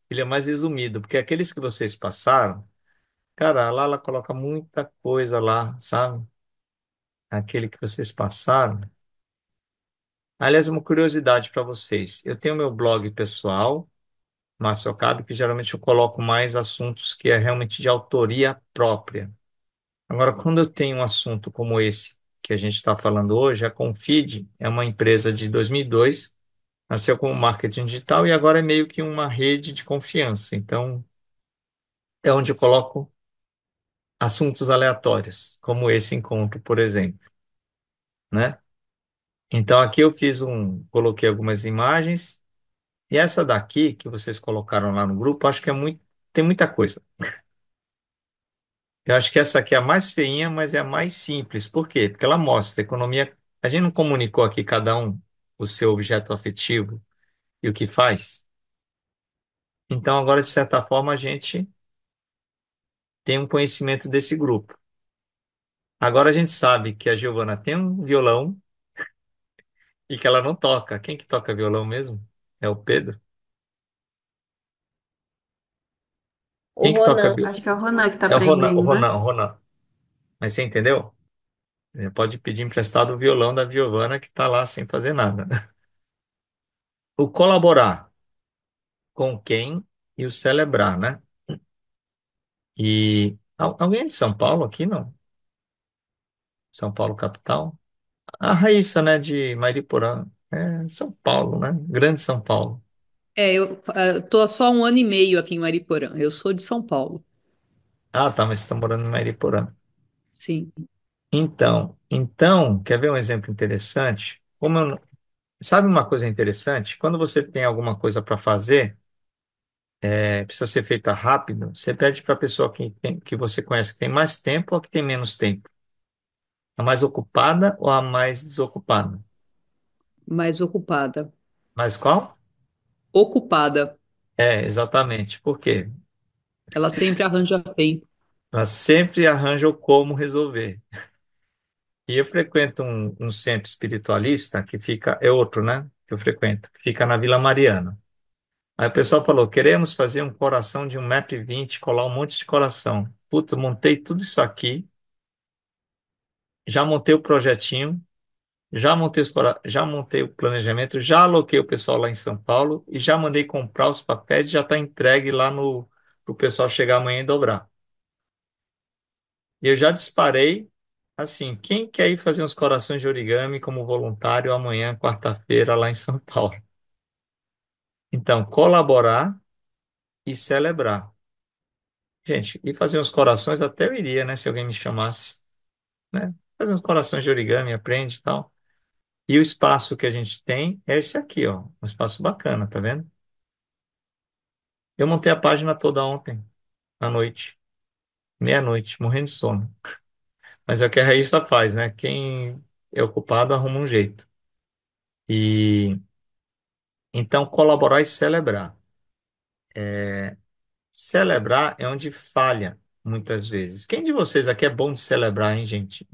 ele é mais resumido, porque aqueles que vocês passaram, cara, lá ela coloca muita coisa lá, sabe? Aquele que vocês passaram. Aliás, uma curiosidade para vocês. Eu tenho meu blog pessoal, Márcio Okabe, que geralmente eu coloco mais assuntos que é realmente de autoria própria. Agora, quando eu tenho um assunto como esse que a gente está falando hoje, a Confid é uma empresa de 2002, nasceu como marketing digital e agora é meio que uma rede de confiança. Então, é onde eu coloco assuntos aleatórios, como esse encontro, por exemplo, né? Então aqui coloquei algumas imagens e essa daqui que vocês colocaram lá no grupo, acho que tem muita coisa. Eu acho que essa aqui é a mais feinha, mas é a mais simples. Por quê? Porque ela mostra a economia. A gente não comunicou aqui cada um o seu objeto afetivo e o que faz. Então agora, de certa forma, a gente tem um conhecimento desse grupo. Agora a gente sabe que a Giovana tem um violão e que ela não toca. Quem que toca violão mesmo? É o Pedro? O Quem que toca Ronan. violão? Acho que é o Ronan que tá É o Ronan, o aprendendo, né? Ronan, o Ronan. Mas você entendeu? Você pode pedir emprestado o violão da Giovana que está lá sem fazer nada. O colaborar com quem e o celebrar, né? E alguém é de São Paulo aqui, não? São Paulo capital? A Raíssa, né, de Mariporã. É São Paulo, né? Grande São Paulo. Eu tô só um ano e meio aqui em Mariporã. Eu sou de São Paulo. Ah, tá, mas você está morando em Mariporã. Sim. Então, quer ver um exemplo interessante? Sabe uma coisa interessante? Quando você tem alguma coisa para fazer, precisa ser feita rápido, você pede para a pessoa que você conhece que tem mais tempo ou que tem menos tempo? A mais ocupada ou a mais desocupada? Mais ocupada. Mas qual? Ocupada. É, exatamente. Por quê? Ela sempre arranja tempo. Ela sempre arranja o como resolver. E eu frequento um centro espiritualista que fica, é outro, né? Que eu frequento, que fica na Vila Mariana. Aí o pessoal falou: queremos fazer um coração de 1,20 m, colar um monte de coração. Puta, montei tudo isso aqui, já montei o projetinho, já montei o planejamento, já aloquei o pessoal lá em São Paulo e já mandei comprar os papéis e já está entregue lá no para o pessoal chegar amanhã e dobrar. E eu já disparei assim: quem quer ir fazer uns corações de origami como voluntário amanhã, quarta-feira, lá em São Paulo? Então, colaborar e celebrar. Gente, e fazer uns corações até eu iria, né? Se alguém me chamasse, né? Fazer uns corações de origami, aprende e tal. E o espaço que a gente tem é esse aqui, ó. Um espaço bacana, tá vendo? Eu montei a página toda ontem, à noite, meia-noite, morrendo de sono. Mas é o que a Raíssa faz, né? Quem é ocupado arruma um jeito. E então colaborar e celebrar. Celebrar é onde falha, muitas vezes. Quem de vocês aqui é bom de celebrar, hein, gente?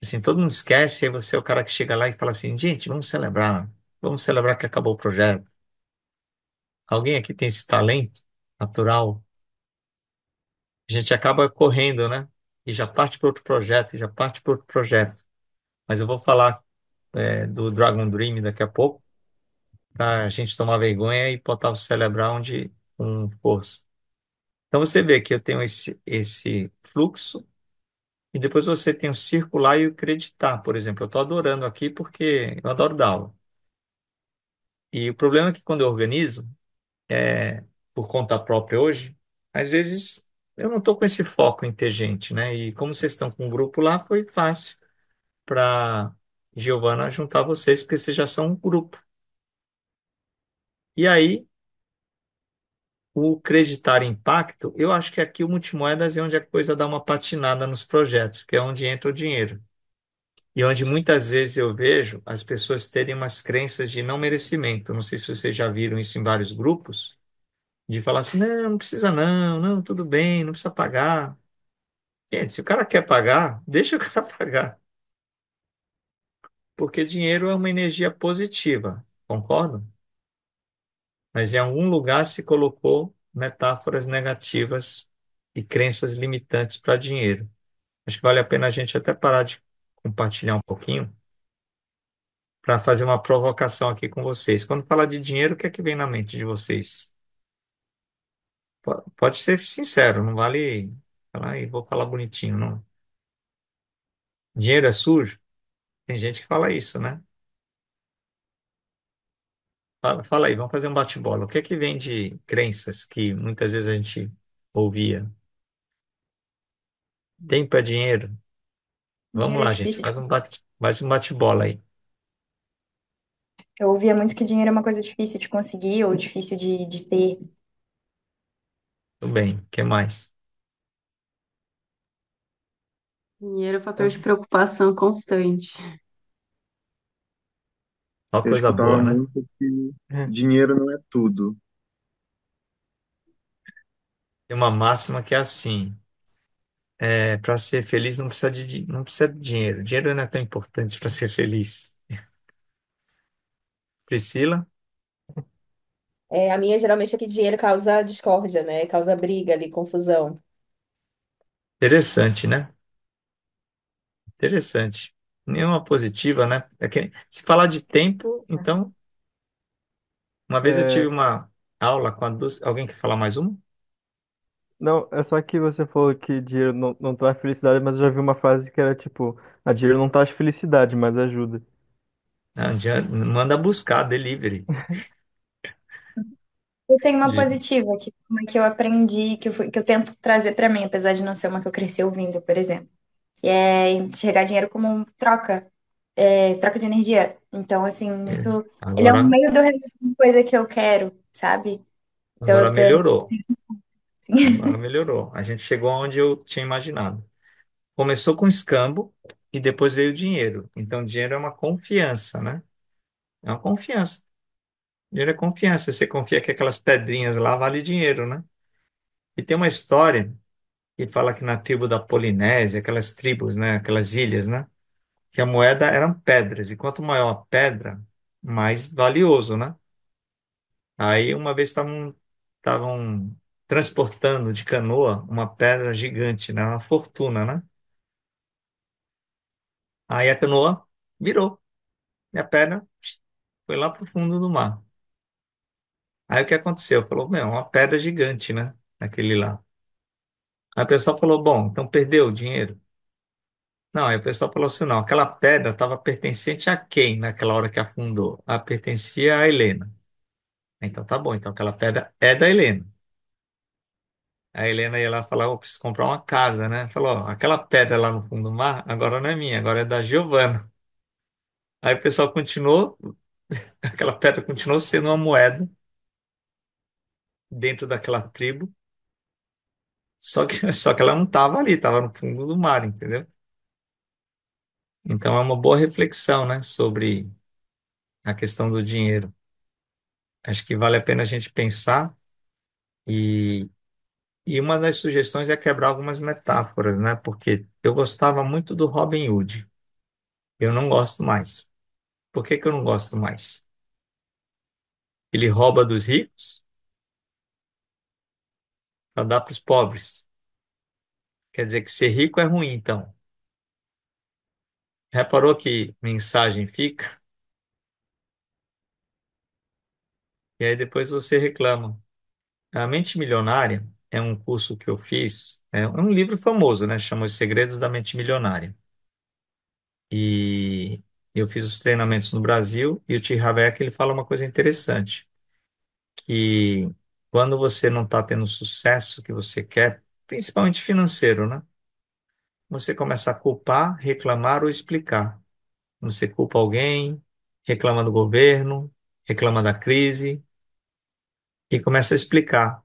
Assim, todo mundo esquece, aí você é o cara que chega lá e fala assim, gente, vamos celebrar que acabou o projeto. Alguém aqui tem esse talento natural? A gente acaba correndo, né? E já parte para outro projeto, e já parte para outro projeto. Mas eu vou falar, do Dragon Dream daqui a pouco, para a gente tomar vergonha e botar o celebrar onde com força. Então você vê que eu tenho esse fluxo, e depois você tem o circular e o acreditar. Por exemplo, eu estou adorando aqui porque eu adoro dar aula. E o problema é que quando eu organizo, por conta própria hoje, às vezes eu não estou com esse foco em ter gente, né? E como vocês estão com um grupo lá, foi fácil para Giovana juntar vocês, porque vocês já são um grupo. E aí, o creditar impacto, eu acho que aqui o Multimoedas é onde a coisa dá uma patinada nos projetos, porque é onde entra o dinheiro. E onde muitas vezes eu vejo as pessoas terem umas crenças de não merecimento. Não sei se vocês já viram isso em vários grupos, de falar assim, não, não precisa não, não, tudo bem, não precisa pagar. Gente, se o cara quer pagar, deixa o cara pagar, porque dinheiro é uma energia positiva, concordo? Mas em algum lugar se colocou metáforas negativas e crenças limitantes para dinheiro. Acho que vale a pena a gente até parar de compartilhar um pouquinho para fazer uma provocação aqui com vocês. Quando falar de dinheiro, o que é que vem na mente de vocês? Pode ser sincero, não vale falar, e vou falar bonitinho, não. Dinheiro é sujo? Tem gente que fala isso, né? Fala aí, vamos fazer um bate-bola. O que é que vem de crenças que muitas vezes a gente ouvia? Tempo é dinheiro. Vamos Dinheiro é lá, gente. difícil de... Faz um bate-bola aí. Eu ouvia muito que dinheiro é uma coisa difícil de conseguir ou difícil de ter. Tudo bem. O que mais? Dinheiro é um fator de Então, preocupação constante. só Eu coisa escutava boa, né? muito que É. dinheiro não é tudo. Tem uma máxima que é assim: para ser feliz não precisa de dinheiro. Dinheiro não é tão importante para ser feliz. Priscila? A minha geralmente é que dinheiro causa discórdia, né? Causa briga ali, confusão. Interessante, né? Interessante. Nenhuma positiva, né? Se falar de tempo, então, uma vez eu tive É, uma aula com a Dulce. Alguém quer falar mais uma? não, é só que você falou que dinheiro não traz felicidade, mas eu já vi uma frase que era tipo, a dinheiro não traz felicidade, mas ajuda. Não, manda buscar, delivery. Eu tenho uma De- positiva, que uma que eu aprendi, que eu tento trazer para mim, apesar de não ser uma que eu cresci ouvindo, por exemplo, que é enxergar dinheiro como troca, troca de energia. Então, assim, muito. Ele é um Agora, meio de eu realizar uma coisa que eu quero, sabe? Então, agora eu tô. melhorou. Assim, Agora melhorou. A gente chegou onde eu tinha imaginado. Começou com escambo e depois veio o dinheiro. Então, dinheiro é uma confiança, né? É uma confiança. Dinheiro é confiança. Você confia que aquelas pedrinhas lá valem dinheiro, né? E tem uma história que fala que na tribo da Polinésia, aquelas tribos, né? Aquelas ilhas, né? Que a moeda eram pedras. E quanto maior a pedra, mais valioso, né? Aí uma vez estavam transportando de canoa uma pedra gigante, né? Uma fortuna, né? Aí a canoa virou. E a pedra foi lá para o fundo do mar. Aí o que aconteceu? Falou, meu, uma pedra gigante, né? Aquele lá. Aí o pessoal falou, bom, então perdeu o dinheiro? Não, aí o pessoal falou assim, não, aquela pedra estava pertencente a quem naquela hora que afundou? Ah, pertencia a Helena. Então tá bom, então aquela pedra é da Helena. A Helena ia lá falar, eu preciso comprar uma casa, né? Falou, ó, aquela pedra lá no fundo do mar, agora não é minha, agora é da Giovana. Aí o pessoal continuou, aquela pedra continuou sendo uma moeda dentro daquela tribo, só que ela não estava ali, estava no fundo do mar, entendeu? Então é uma boa reflexão, né, sobre a questão do dinheiro. Acho que vale a pena a gente pensar e, e uma das sugestões é quebrar algumas metáforas, né? Porque eu gostava muito do Robin Hood. Eu não gosto mais. Por que que eu não gosto mais? Ele rouba dos ricos para dar para os pobres. Quer dizer que ser rico é ruim, então. Reparou que mensagem fica? E aí depois você reclama. A Mente Milionária é um curso que eu fiz, é um livro famoso, né? Chama Os Segredos da Mente Milionária. E eu fiz os treinamentos no Brasil e o T. Harv Eker, ele fala uma coisa interessante, que quando você não está tendo o sucesso que você quer, principalmente financeiro, né? Você começa a culpar, reclamar ou explicar. Você culpa alguém, reclama do governo, reclama da crise e começa a explicar.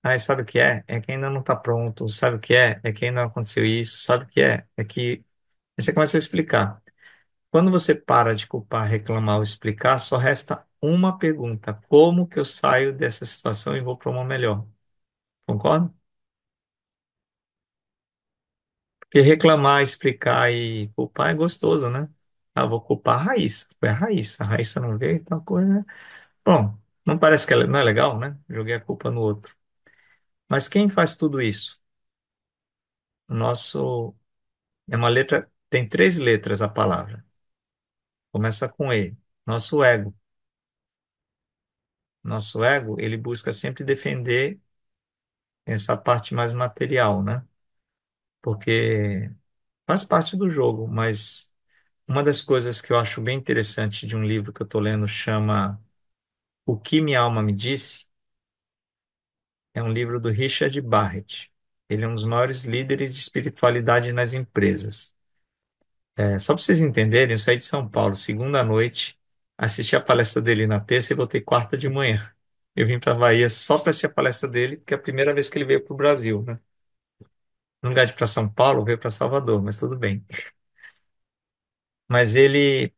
Ah, sabe o que é? É que ainda não está pronto. Sabe o que é? É que ainda não aconteceu isso. Sabe o que é? É que. Aí você começa a explicar. Quando você para de culpar, reclamar ou explicar, só resta uma pergunta: como que eu saio dessa situação e vou para uma melhor? Concorda? Porque reclamar, explicar e culpar é gostoso, né? Ah, vou culpar a Raíssa. Foi a Raíssa. A Raíssa não veio, então a coisa, né? Bom, não parece que não é legal, né? Joguei a culpa no outro. Mas quem faz tudo isso? O nosso. É uma letra. Tem três letras a palavra. Começa com E. Nosso ego. Nosso ego, ele busca sempre defender essa parte mais material, né? Porque faz parte do jogo, mas uma das coisas que eu acho bem interessante de um livro que eu estou lendo chama O que Minha Alma Me Disse, é um livro do Richard Barrett. Ele é um dos maiores líderes de espiritualidade nas empresas. Só para vocês entenderem, eu saí de São Paulo segunda à noite, assisti a palestra dele na terça e voltei quarta de manhã. Eu vim para a Bahia só para assistir a palestra dele, porque é a primeira vez que ele veio para o Brasil, né? No lugar de ir para São Paulo, veio para Salvador, mas tudo bem. Mas ele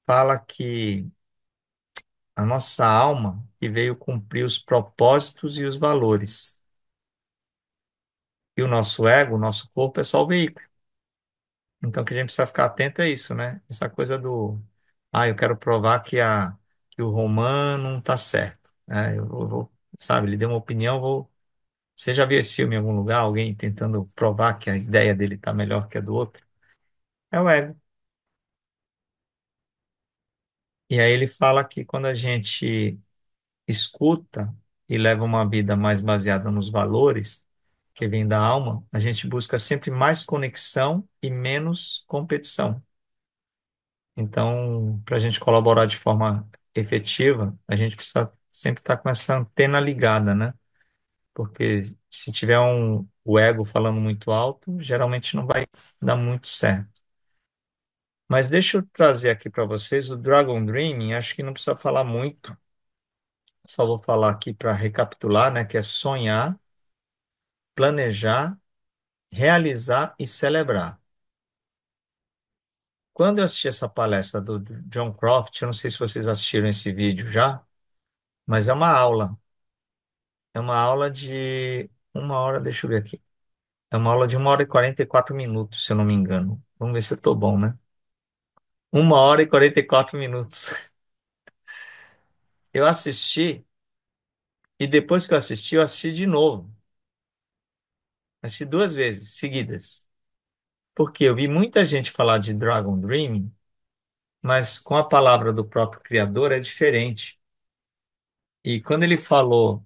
fala que a nossa alma que veio cumprir os propósitos e os valores. E o nosso ego, o nosso corpo é só o veículo. Então, o que a gente precisa ficar atento é isso, né? Essa coisa do, eu quero provar que o Romano está certo. Né? Sabe, ele deu uma opinião, Você já viu esse filme em algum lugar? Alguém tentando provar que a ideia dele está melhor que a do outro? É o ego. E aí ele fala que quando a gente escuta e leva uma vida mais baseada nos valores que vem da alma, a gente busca sempre mais conexão e menos competição. Então, para a gente colaborar de forma efetiva, a gente precisa sempre estar com essa antena ligada, né? Porque se tiver o ego falando muito alto, geralmente não vai dar muito certo. Mas deixa eu trazer aqui para vocês o Dragon Dreaming, acho que não precisa falar muito, só vou falar aqui para recapitular, né? Que é sonhar, planejar, realizar e celebrar. Quando eu assisti essa palestra do John Croft, eu não sei se vocês assistiram esse vídeo já, mas é uma aula. É uma aula de uma hora, deixa eu ver aqui. É uma aula de 1 hora e 44 minutos, se eu não me engano. Vamos ver se eu estou bom, né? 1 hora e 44 minutos. Eu assisti, e depois que eu assisti de novo. Assisti 2 vezes seguidas. Porque eu vi muita gente falar de Dragon Dreaming, mas com a palavra do próprio criador é diferente. E quando ele falou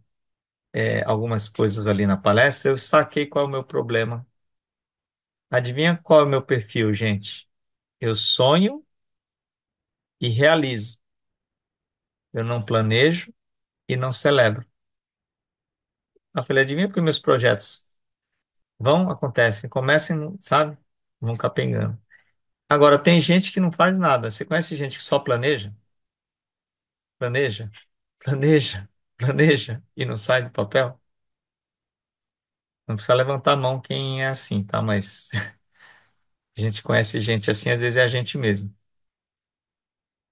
algumas coisas ali na palestra, eu saquei qual é o meu problema. Adivinha qual é o meu perfil, gente? Eu sonho e realizo. Eu não planejo e não celebro. Eu falei, adivinha porque meus projetos vão, acontecem, comecem, sabe? Vão capengando. Agora, tem gente que não faz nada. Você conhece gente que só planeja? Planeja, planeja, planeja e não sai do papel? Não precisa levantar a mão quem é assim, tá? Mas a gente conhece gente assim, às vezes é a gente mesmo.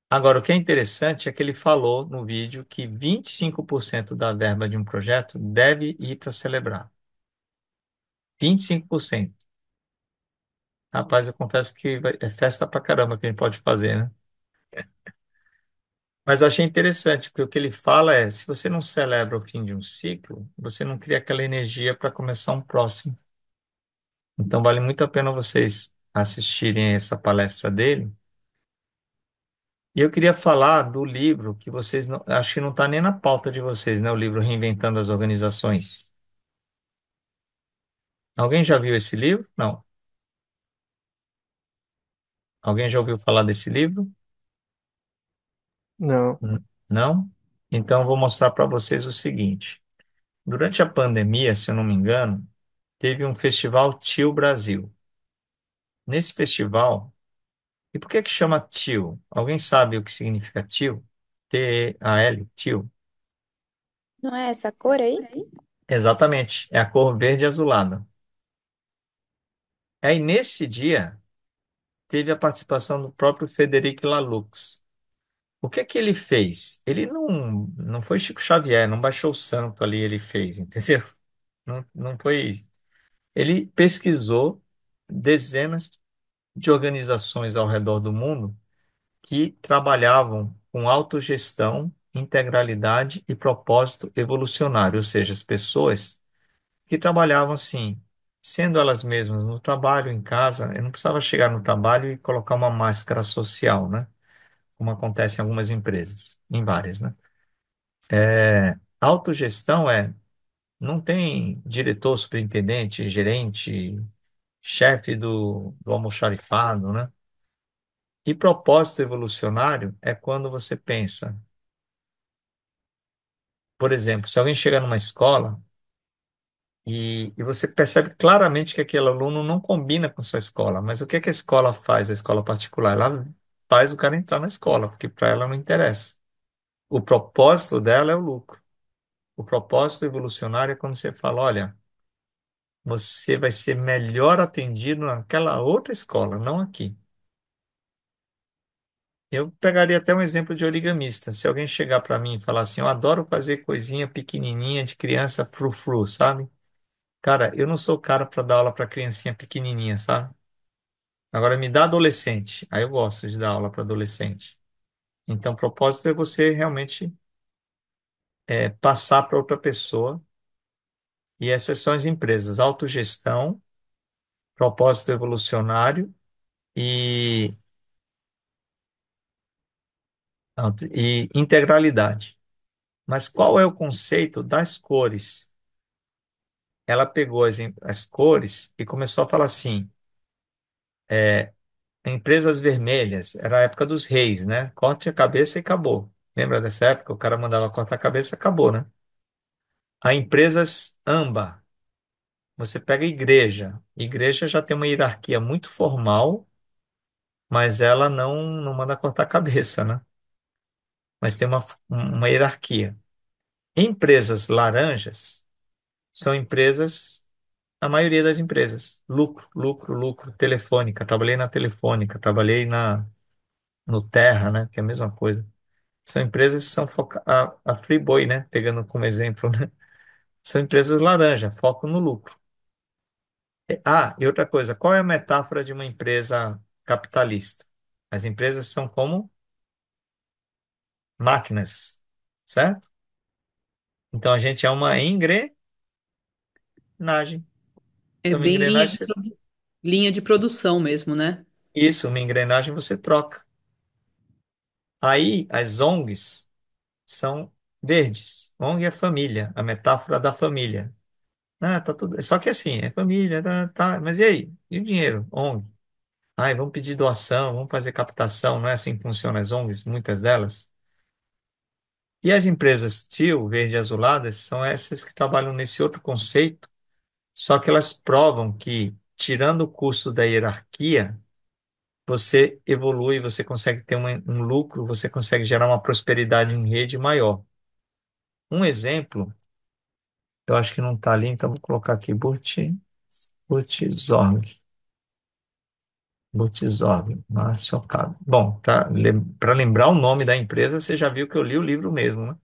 Agora, o que é interessante é que ele falou no vídeo que 25% da verba de um projeto deve ir para celebrar. 25%. Rapaz, eu confesso que é festa pra caramba que a gente pode fazer, né? Mas eu achei interessante, porque o que ele fala é, se você não celebra o fim de um ciclo, você não cria aquela energia para começar um próximo. Então vale muito a pena vocês assistirem essa palestra dele. E eu queria falar do livro que vocês não, acho que não está nem na pauta de vocês, né? O livro Reinventando as Organizações. Alguém já viu esse livro? Não. Alguém já ouviu falar desse livro? Não. Não? Então eu vou mostrar para vocês o seguinte. Durante a pandemia, se eu não me engano, teve um festival Tio Brasil. Nesse festival, e por que que chama Tio? Alguém sabe o que significa Tio? T-E-A-L, Tio. Não é essa cor aí? Exatamente, é a cor verde azulada. Aí nesse dia teve a participação do próprio Frederic Laloux. O que é que ele fez? Ele não foi Chico Xavier, não baixou o santo ali, ele fez, entendeu? Não foi. Ele pesquisou dezenas de organizações ao redor do mundo que trabalhavam com autogestão, integralidade e propósito evolucionário, ou seja, as pessoas que trabalhavam assim, sendo elas mesmas no trabalho, em casa, eu não precisava chegar no trabalho e colocar uma máscara social, né? Como acontece em algumas empresas, em várias, né? Autogestão não tem diretor, superintendente, gerente, chefe do almoxarifado, né? E propósito evolucionário é quando você pensa, por exemplo, se alguém chega numa escola e você percebe claramente que aquele aluno não combina com sua escola, mas o que é que a escola faz, a escola particular? Ela faz o cara entrar na escola, porque para ela não interessa. O propósito dela é o lucro. O propósito evolucionário é quando você fala, olha, você vai ser melhor atendido naquela outra escola, não aqui. Eu pegaria até um exemplo de origamista. Se alguém chegar para mim e falar assim, eu adoro fazer coisinha pequenininha de criança frufru, sabe? Cara, eu não sou cara para dar aula para criancinha pequenininha, sabe? Agora me dá adolescente. Aí eu gosto de dar aula para adolescente. Então, o propósito é você realmente passar para outra pessoa. E essas são as empresas: autogestão, propósito evolucionário e, e integralidade. Mas qual é o conceito das cores? Ela pegou as cores e começou a falar assim: empresas vermelhas, era a época dos reis, né? Corte a cabeça e acabou. Lembra dessa época? O cara mandava cortar a cabeça e acabou, né? A empresas âmbar, você pega a igreja. Igreja já tem uma hierarquia muito formal, mas ela não manda cortar a cabeça, né? Mas tem uma hierarquia. Empresas laranjas são empresas, a maioria das empresas, lucro, lucro, lucro, telefônica. Trabalhei na Telefônica, trabalhei no Terra, né? Que é a mesma coisa. São empresas que são focadas, a Friboi, né? Pegando como exemplo, né? São empresas laranja, foco no lucro. E outra coisa, qual é a metáfora de uma empresa capitalista? As empresas são como máquinas, certo? Então a gente é uma engrenagem. É Então, uma bem engrenagem, linha de produção mesmo, né? isso, uma engrenagem você troca. Aí as ONGs são verdes. ONG é família, a metáfora da família. Ah, tá tudo. Só que assim, é família, tá. Mas e aí? E o dinheiro? ONG? Ai, vamos pedir doação, vamos fazer captação, não é assim que funcionam as ONGs, muitas delas. E as empresas TIL, verde e azuladas, são essas que trabalham nesse outro conceito, só que elas provam que, tirando o custo da hierarquia, você evolui, você consegue ter um lucro, você consegue gerar uma prosperidade em rede maior. Um exemplo, eu acho que não está ali, então vou colocar aqui Butzorg. Butzorg, Márcio Ocado. Bom, para lembrar o nome da empresa, você já viu que eu li o livro mesmo, né?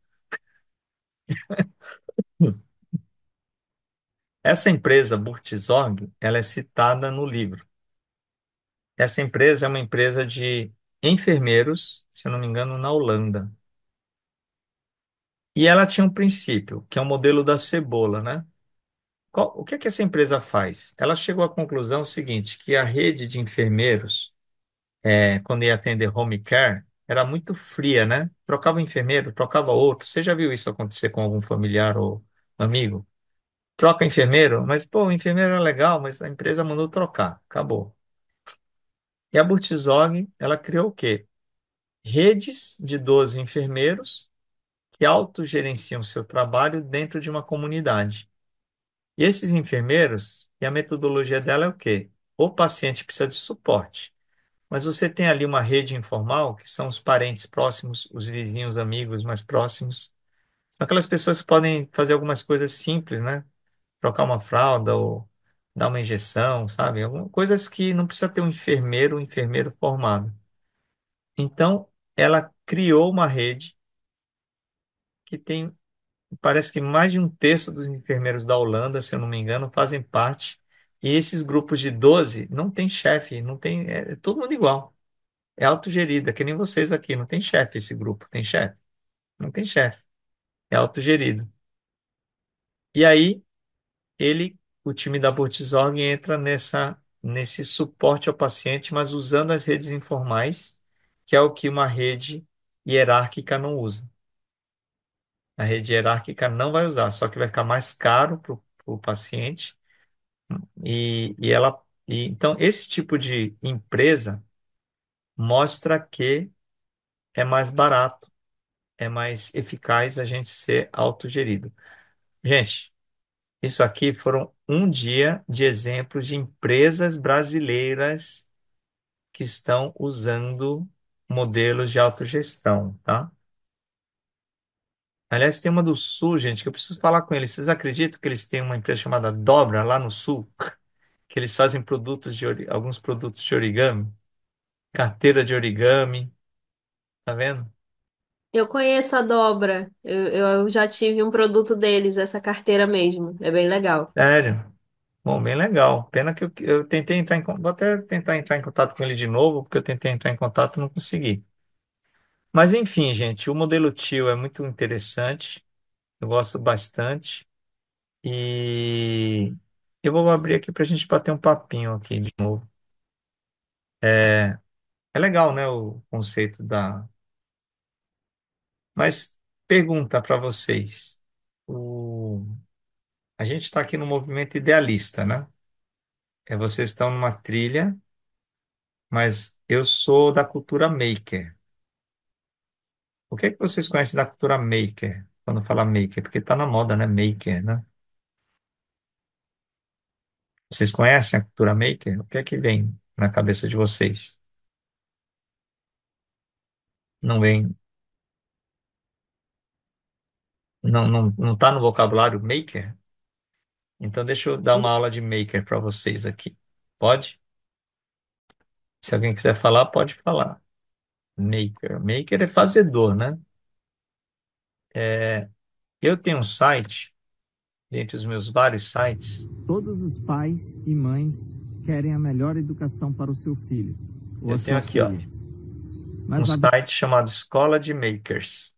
Essa empresa, Butzorg, ela é citada no livro. Essa empresa é uma empresa de enfermeiros, se eu não me engano, na Holanda. E ela tinha um princípio, que é o modelo da cebola, né? O que é que essa empresa faz? Ela chegou à conclusão seguinte, que a rede de enfermeiros, quando ia atender home care, era muito fria, né? Trocava um enfermeiro, trocava outro. Você já viu isso acontecer com algum familiar ou amigo? Troca enfermeiro, mas pô, o enfermeiro é legal, mas a empresa mandou trocar, acabou. E a Burzog, ela criou o quê? Redes de 12 enfermeiros que autogerenciam seu trabalho dentro de uma comunidade. E esses enfermeiros, e a metodologia dela é o quê? O paciente precisa de suporte, mas você tem ali uma rede informal, que são os parentes próximos, os vizinhos, amigos mais próximos. São aquelas pessoas que podem fazer algumas coisas simples, né? Trocar uma fralda ou dar uma injeção, sabe? Coisas que não precisa ter um enfermeiro formado. Então, ela criou uma rede que tem, parece que mais de um terço dos enfermeiros da Holanda, se eu não me engano, fazem parte. E esses grupos de 12 não tem chefe, não tem, é todo mundo igual. É autogerido, é que nem vocês aqui, não tem chefe esse grupo, tem chefe? Não tem chefe, é autogerido. E aí, o time da Burzorg entra nesse suporte ao paciente, mas usando as redes informais, que é o que uma rede hierárquica não usa. A rede hierárquica não vai usar, só que vai ficar mais caro para o paciente. Então, esse tipo de empresa mostra que é mais barato, é mais eficaz a gente ser autogerido. Gente, isso aqui foram um dia de exemplos de empresas brasileiras que estão usando modelos de autogestão, tá? Aliás, tem uma do Sul, gente, que eu preciso falar com eles. Vocês acreditam que eles têm uma empresa chamada Dobra lá no Sul? Que eles fazem alguns produtos de origami, carteira de origami, tá vendo? Eu conheço a Dobra. Eu já tive um produto deles, essa carteira mesmo. É bem legal. Sério. Bom, bem legal. Pena que eu tentei entrar em contato, vou até tentar entrar em contato com ele de novo, porque eu tentei entrar em contato e não consegui. Mas enfim, gente, o modelo TIO é muito interessante, eu gosto bastante e eu vou abrir aqui para a gente bater um papinho aqui de novo. É, é legal, né, o conceito da. Mas pergunta para vocês. O... A gente está aqui no movimento idealista, né? Vocês estão numa trilha, mas eu sou da cultura maker. O que é que vocês conhecem da cultura maker? Quando fala maker, porque está na moda, né? Maker, né? Vocês conhecem a cultura maker? O que é que vem na cabeça de vocês? Não vem, não tá no vocabulário maker? Então deixa eu dar uma aula de maker para vocês aqui. Pode? Se alguém quiser falar, pode falar. Maker. Maker é fazedor, né? Eu tenho um site, dentre os meus vários sites, Todos os pais e mães querem a melhor educação para o seu filho ou eu a tenho sua aqui, ó, filha. um Mas a site chamado Escola de Makers,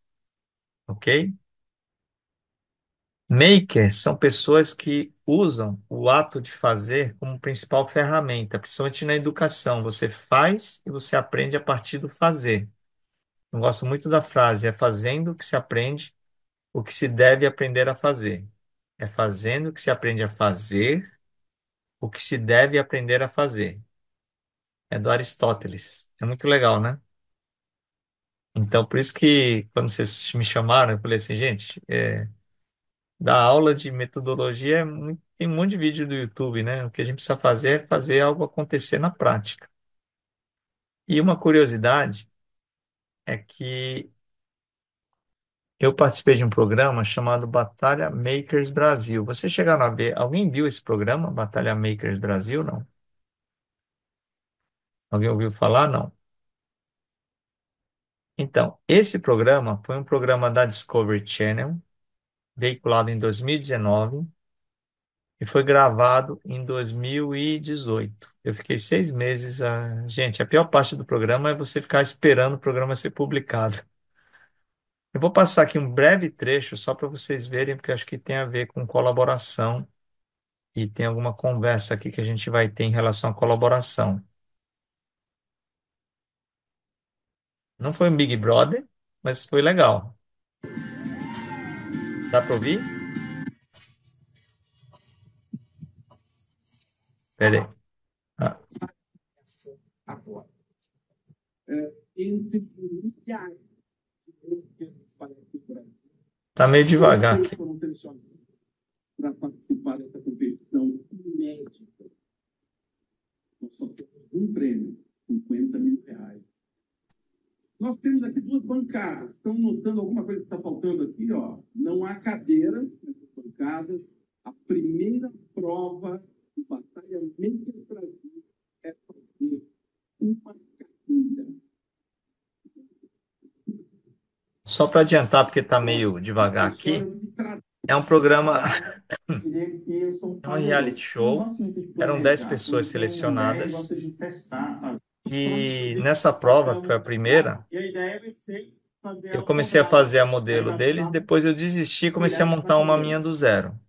ok? Makers são pessoas que usam o ato de fazer como principal ferramenta, principalmente na educação. Você faz e você aprende a partir do fazer. Eu gosto muito da frase, é fazendo que se aprende o que se deve aprender a fazer. É fazendo que se aprende a fazer o que se deve aprender a fazer. É do Aristóteles. É muito legal, né? Então, por isso que quando vocês me chamaram, eu falei assim, gente, dar aula de metodologia tem um monte de vídeo do YouTube, né? O que a gente precisa fazer é fazer algo acontecer na prática. E uma curiosidade é que eu participei de um programa chamado Batalha Makers Brasil. Vocês chegaram a ver? Alguém viu esse programa, Batalha Makers Brasil? Não? Alguém ouviu falar? Não. Então, esse programa foi um programa da Discovery Channel, veiculado em 2019 e foi gravado em 2018. Eu fiquei 6 meses. Gente, a pior parte do programa é você ficar esperando o programa ser publicado. Eu vou passar aqui um breve trecho só para vocês verem, porque acho que tem a ver com colaboração e tem alguma conversa aqui que a gente vai ter em relação à colaboração. Não foi um Big Brother, mas foi legal. Dá para ouvir? Peraí. Ah, entre milhares de espalhados pelo Brasil, tá meio devagar aqui. foram selecionados para participar dessa competição inédita. Nós só temos um prêmio, R$ 50.000. Nós temos aqui duas bancadas. Estão notando alguma coisa que está faltando aqui? Ó? Não há cadeiras nessas bancadas. A primeira prova do Batalha Makers Brasil é fazer uma cadeira. Só para adiantar, porque está meio devagar aqui, é um programa, é um reality show. Eram 10 pessoas selecionadas. E nessa prova, que foi a primeira, eu comecei a fazer a modelo deles, depois eu desisti e comecei a montar uma minha do zero.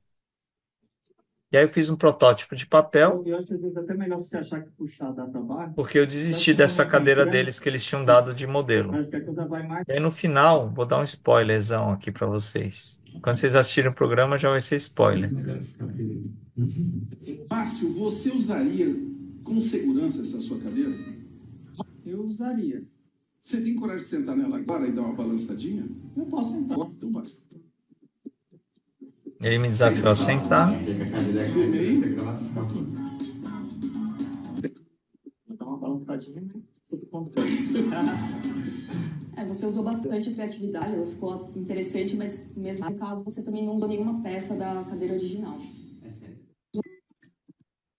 E aí eu fiz um protótipo de papel, Eu acho que às vezes até melhor você achar que puxar a data baixa. porque eu desisti dessa cadeira deles que eles tinham dado de modelo. Mas que a coisa vai mais. E aí no final, vou dar um spoilerzão aqui para vocês. Quando vocês assistirem o programa, já vai ser spoiler. Márcio, você usaria com segurança essa sua cadeira? Eu usaria. Você tem coragem de sentar nela agora e dar uma balançadinha? Eu posso sentar. Então vai. Ele me desafiou a sentar. Firmei. Dá uma balançadinha, né? Sob controle. Você usou bastante criatividade, ela ficou interessante, mas mesmo no caso você também não usou nenhuma peça da cadeira original.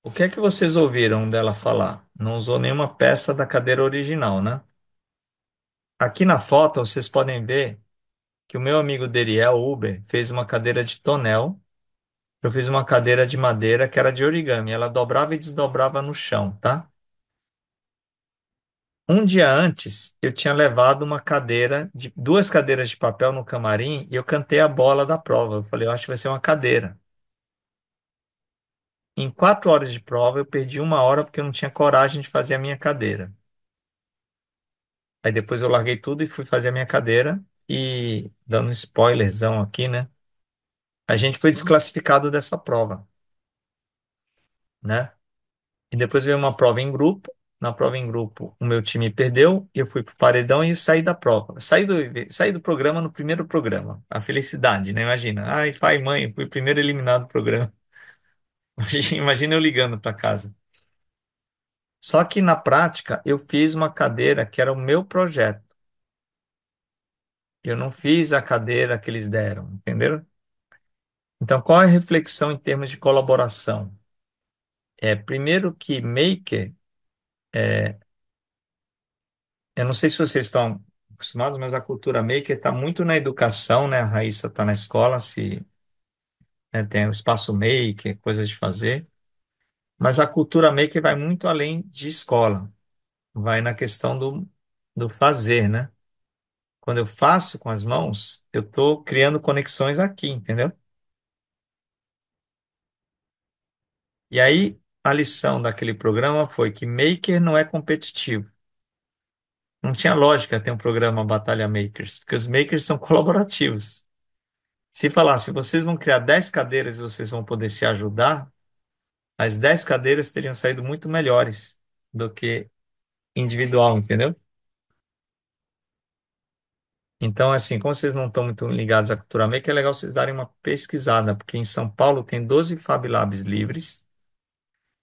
O que é que vocês ouviram dela falar? Não usou nenhuma peça da cadeira original, né? Aqui na foto vocês podem ver que o meu amigo Deriel Uber fez uma cadeira de tonel. Eu fiz uma cadeira de madeira que era de origami. Ela dobrava e desdobrava no chão, tá? Um dia antes, eu tinha levado duas cadeiras de papel no camarim e eu cantei a bola da prova. Eu falei, eu acho que vai ser uma cadeira. em 4 horas de prova, eu perdi 1 hora porque eu não tinha coragem de fazer a minha cadeira. Aí depois eu larguei tudo e fui fazer a minha cadeira. E, dando um spoilerzão aqui, né? A gente foi desclassificado dessa prova, né? E depois veio uma prova em grupo. Na prova em grupo, o meu time perdeu, e eu fui pro paredão e eu saí da prova. Saí do programa no primeiro programa. A felicidade, né? Imagina. Ai, pai, mãe, fui o primeiro eliminado do programa. Imagina eu ligando para casa. Só que na prática, eu fiz uma cadeira que era o meu projeto. Eu não fiz a cadeira que eles deram, entenderam? Então, qual é a reflexão em termos de colaboração? Primeiro que maker, eu não sei se vocês estão acostumados, mas a cultura maker está muito na educação, né? A Raíssa está na escola, né, tem o espaço maker, coisas de fazer, mas a cultura maker vai muito além de escola, vai na questão do fazer, né? Quando eu faço com as mãos, eu estou criando conexões aqui, entendeu? E aí, a lição daquele programa foi que maker não é competitivo. Não tinha lógica ter um programa Batalha Makers, porque os makers são colaborativos. Se falasse, vocês vão criar 10 cadeiras e vocês vão poder se ajudar, as 10 cadeiras teriam saído muito melhores do que individual, entendeu? Então, assim, como vocês não estão muito ligados à cultura maker, é legal vocês darem uma pesquisada, porque em São Paulo tem 12 Fab Labs livres,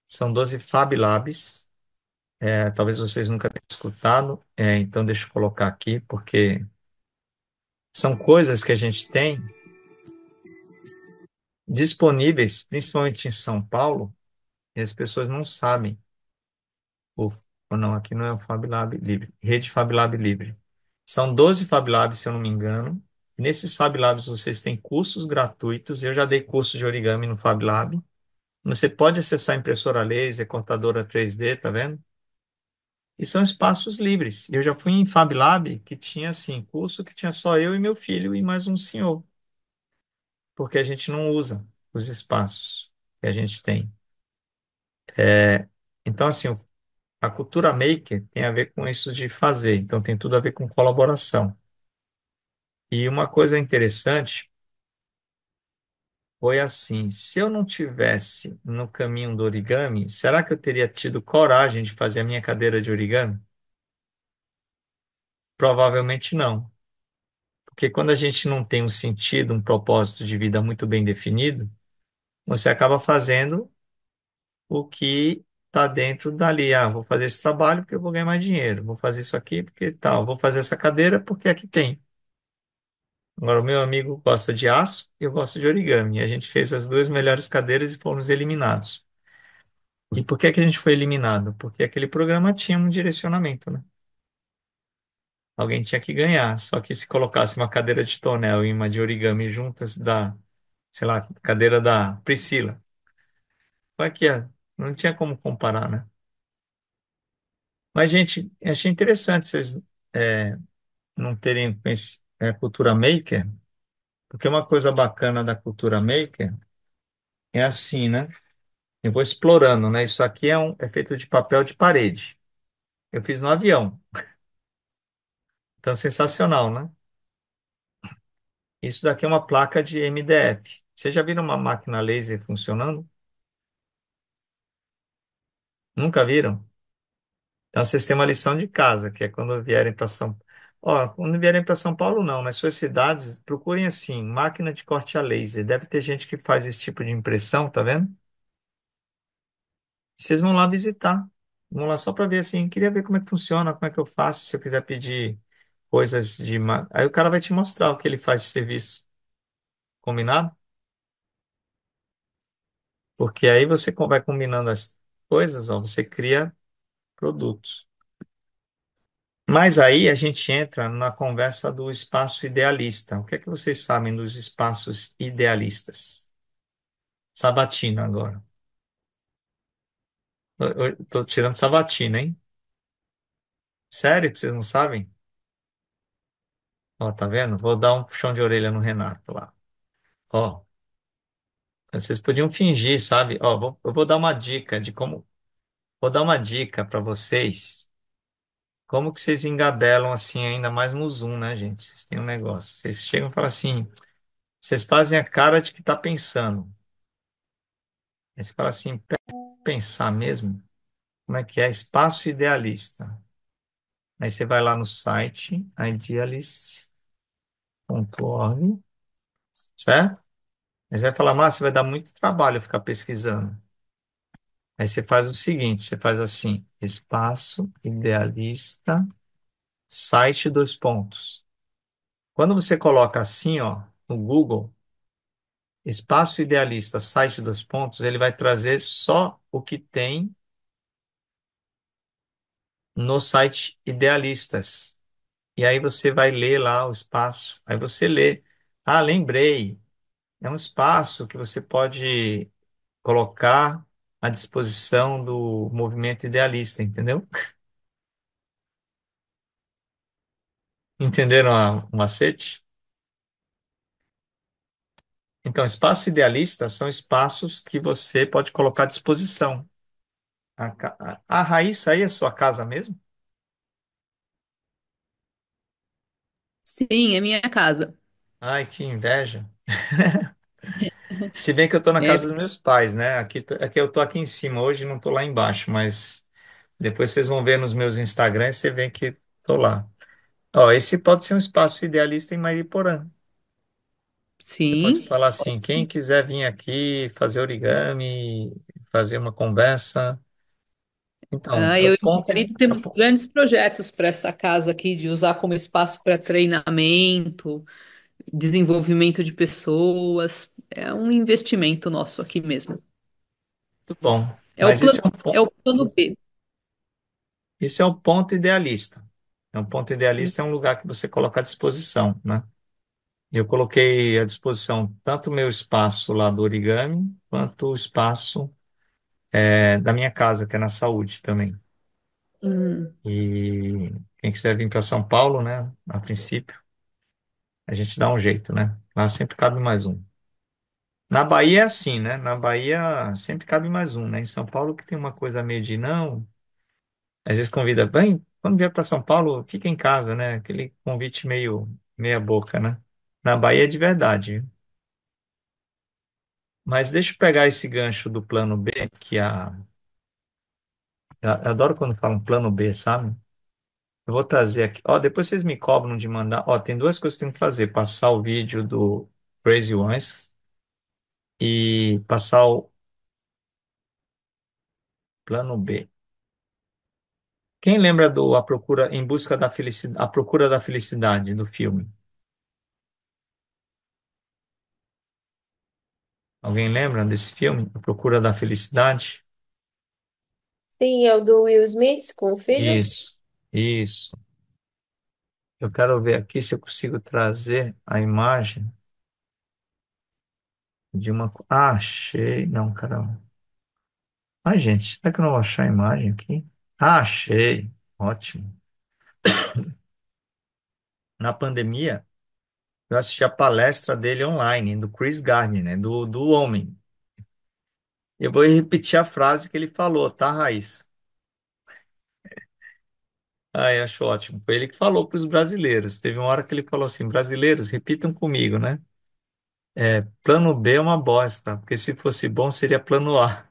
são 12 Fab Labs, talvez vocês nunca tenham escutado, então deixa eu colocar aqui, porque são coisas que a gente tem disponíveis, principalmente em São Paulo, e as pessoas não sabem. Ou, ou não, aqui não é o Fab Lab Livre, Rede Fab Lab Livre. São 12 Fab Labs, se eu não me engano. Nesses Fab Labs vocês têm cursos gratuitos. Eu já dei curso de origami no Fab Lab. Você pode acessar impressora laser, cortadora 3D, tá vendo? E são espaços livres. Eu já fui em Fab Lab que tinha, assim, curso que tinha só eu e meu filho e mais um senhor, porque a gente não usa os espaços que a gente tem. Então, assim, a cultura maker tem a ver com isso de fazer, então tem tudo a ver com colaboração. E uma coisa interessante foi assim, se eu não tivesse no caminho do origami, será que eu teria tido coragem de fazer a minha cadeira de origami? Provavelmente não, porque quando a gente não tem um sentido, um propósito de vida muito bem definido, você acaba fazendo o que está dentro dali. Ah, vou fazer esse trabalho porque eu vou ganhar mais dinheiro, vou fazer isso aqui porque tal, vou fazer essa cadeira porque aqui tem. Agora, o meu amigo gosta de aço e eu gosto de origami. A gente fez as duas melhores cadeiras e fomos eliminados. E por que que a gente foi eliminado? Porque aquele programa tinha um direcionamento, né? Alguém tinha que ganhar. Só que se colocasse uma cadeira de tonel e uma de origami juntas, sei lá, cadeira da Priscila. Qual é que é? Não tinha como comparar, né? Mas, gente, achei interessante vocês não terem cultura maker, porque uma coisa bacana da cultura maker é assim, né? Eu vou explorando, né? Isso aqui é feito de papel de parede. Eu fiz no avião. Então, sensacional, né? Isso daqui é uma placa de MDF. Vocês já viram uma máquina laser funcionando? Nunca viram? Então, vocês têm uma lição de casa, que é quando vierem para São Ó, quando vierem para São Paulo, não. Nas suas cidades, procurem assim, máquina de corte a laser. Deve ter gente que faz esse tipo de impressão, tá vendo? Vocês vão lá visitar. Vão lá só para ver assim, queria ver como é que funciona, como é que eu faço, se eu quiser pedir coisas de. Aí o cara vai te mostrar o que ele faz de serviço. Combinado? Porque aí você vai combinando as coisas, ó, você cria produtos. Mas aí a gente entra na conversa do espaço idealista. O que é que vocês sabem dos espaços idealistas? Sabatina agora. Eu tô tirando sabatina, hein? Sério que vocês não sabem? Ó, tá vendo? Vou dar um puxão de orelha no Renato lá. Ó, Vocês podiam fingir, sabe? Ó, eu vou dar uma dica de como. Vou dar uma dica para vocês. Como que vocês engabelam assim, ainda mais no Zoom, né, gente? Vocês têm um negócio. Vocês chegam e falam assim. Vocês fazem a cara de que tá pensando. Aí você fala assim, pensar mesmo? Como é que é? Espaço idealista. Aí você vai lá no site idealist.org, certo? Aí você vai falar, Márcio, vai dar muito trabalho ficar pesquisando. Aí você faz o seguinte, você faz assim, espaço idealista, site dois pontos. Quando você coloca assim, ó, no Google, espaço idealista, site dois pontos, ele vai trazer só o que tem no site idealistas. E aí você vai ler lá o espaço. Aí você lê. Ah, lembrei. É um espaço que você pode colocar à disposição do movimento idealista, entendeu? Entenderam o macete? Então, espaços idealistas são espaços que você pode colocar à disposição. A Raíssa aí é sua casa mesmo? Sim, é minha casa. Ai, que inveja. Se bem que eu estou na É, casa dos meus pais, né? Aqui eu estou aqui em cima hoje, não estou lá embaixo, mas depois vocês vão ver nos meus Instagrams, você vê que estou lá. Ó, esse pode ser um espaço idealista em Mariporã. Você pode sim. falar assim, quem quiser vir aqui fazer origami, fazer uma conversa. Então, Ah, é o eu e meu ponto. marido temos grandes projetos para essa casa aqui, de usar como espaço para treinamento, desenvolvimento de pessoas. É um investimento nosso aqui mesmo. Muito bom. É o Mas plano, é o plano B. isso é um ponto idealista. É um ponto idealista, é um lugar que você coloca à disposição, né? Eu coloquei à disposição tanto o meu espaço lá do origami, quanto o espaço da minha casa, que é na saúde também. Hum. E quem quiser vir para São Paulo, né? A princípio, a gente dá um jeito, né? Lá sempre cabe mais um. Na Bahia é assim, né? Na Bahia sempre cabe mais um, né? Em São Paulo que tem uma coisa meio de não, às vezes convida, vem, quando vier para São Paulo, fica em casa, né? Aquele convite meio meia boca, né? Na Bahia é de verdade. Mas deixa eu pegar esse gancho do plano B, que eu adoro quando falam plano B, sabe? Eu vou trazer aqui. Ó, depois vocês me cobram de mandar. Ó, tem duas coisas que eu tenho que fazer: passar o vídeo do Crazy Ones e passar o plano B. Quem lembra do A Procura em Busca da Felicidade, A Procura da Felicidade do filme? Alguém lembra desse filme? A Procura da Felicidade? Sim, é o do Will Smith com o filho. Isso, isso. Eu quero ver aqui se eu consigo trazer a imagem de uma. Ah, achei. Não, caramba. Ai, gente, será que eu não vou achar a imagem aqui? Ah, achei. Ótimo. Na pandemia, eu assisti a palestra dele online, do Chris Gardner, né? Do Homem. Eu vou repetir a frase que ele falou, tá, Raiz? Ai, acho ótimo. Foi ele que falou para os brasileiros. Teve uma hora que ele falou assim: brasileiros, repitam comigo, né? Plano B é uma bosta, porque se fosse bom seria plano A.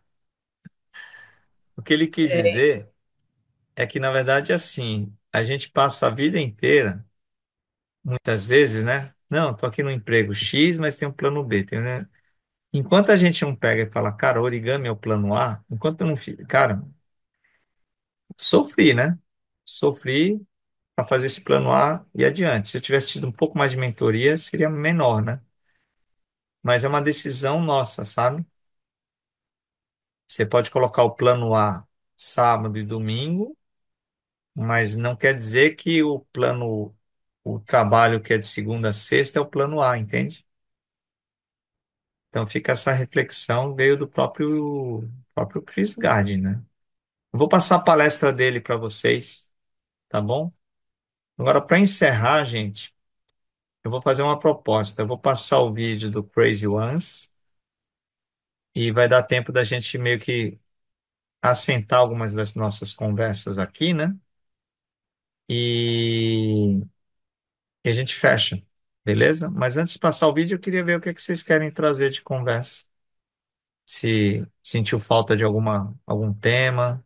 O que ele quis É, dizer é que, na verdade, é assim: a gente passa a vida inteira, muitas vezes, né? Não, tô aqui no emprego X, mas tem um plano B, tem, né? Enquanto a gente não pega e fala, cara, origami é o plano A, enquanto eu não fico, cara, sofri, né? Sofri para fazer esse plano A e adiante. Se eu tivesse tido um pouco mais de mentoria, seria menor, né? Mas é uma decisão nossa, sabe? Você pode colocar o plano A sábado e domingo, mas não quer dizer que o trabalho que é de segunda a sexta é o plano A, entende? Então fica essa reflexão, veio do próprio Chris Gardner, né? Eu vou passar a palestra dele para vocês, tá bom? Agora, para encerrar, gente, eu vou fazer uma proposta. Eu vou passar o vídeo do Crazy Ones e vai dar tempo da gente meio que assentar algumas das nossas conversas aqui, né? E, e a gente fecha, beleza? Mas antes de passar o vídeo, eu queria ver o que é que vocês querem trazer de conversa. Se sentiu falta de algum tema.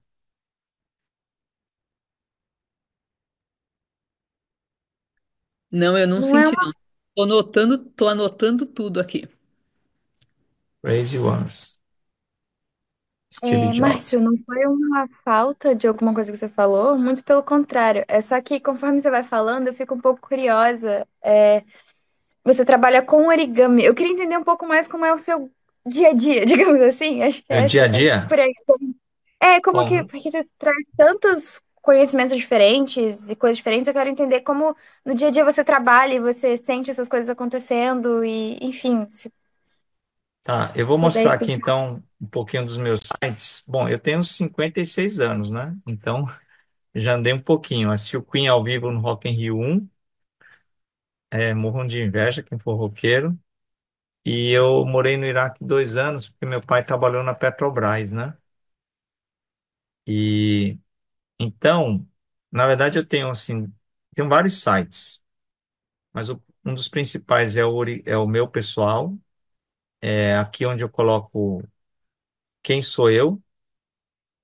Não, eu não Não é senti, uma. não. Tô anotando tudo aqui. Crazy Ones, Steve É, Jobs. Márcio, não foi uma falta de alguma coisa que você falou, muito pelo contrário. É só que conforme você vai falando, eu fico um pouco curiosa. Você trabalha com origami. Eu queria entender um pouco mais como é o seu dia a dia, digamos assim. Acho que É dia a é dia? por aí. Como que. Bom, Porque você traz tantos conhecimentos diferentes e coisas diferentes, eu quero entender como no dia a dia você trabalha e você sente essas coisas acontecendo e, enfim, se tá. Eu vou puder mostrar aqui explicar. então um pouquinho dos meus sites. Bom, eu tenho 56 anos, né? Então já andei um pouquinho. Assisti o Queen ao vivo no Rock in Rio 1, morram de inveja quem for roqueiro. E eu morei no Iraque 2 anos, porque meu pai trabalhou na Petrobras, né? E então, na verdade, eu tenho assim, tenho vários sites, mas um dos principais é o meu pessoal, é aqui onde eu coloco quem sou eu.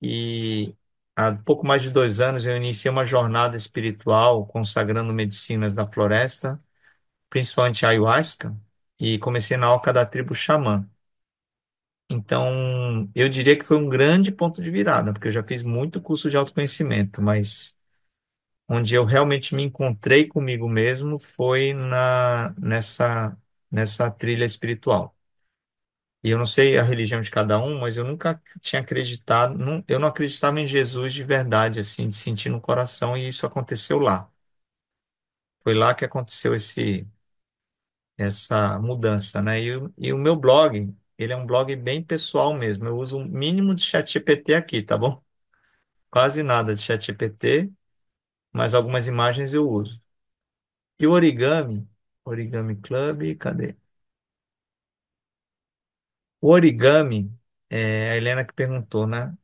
E há pouco mais de 2 anos eu iniciei uma jornada espiritual consagrando medicinas da floresta, principalmente a ayahuasca, e comecei na Oca da tribo Xamã. Então, eu diria que foi um grande ponto de virada, porque eu já fiz muito curso de autoconhecimento, mas onde eu realmente me encontrei comigo mesmo foi nessa trilha espiritual. E eu não sei a religião de cada um, mas eu nunca tinha acreditado, eu não acreditava em Jesus de verdade, assim, de sentir no coração, e isso aconteceu lá. Foi lá que aconteceu essa mudança, né? E o meu blog, ele é um blog bem pessoal mesmo. Eu uso o mínimo de ChatGPT aqui, tá bom? Quase nada de ChatGPT, mas algumas imagens eu uso. E o Origami Club, cadê? O origami, a Helena que perguntou, né?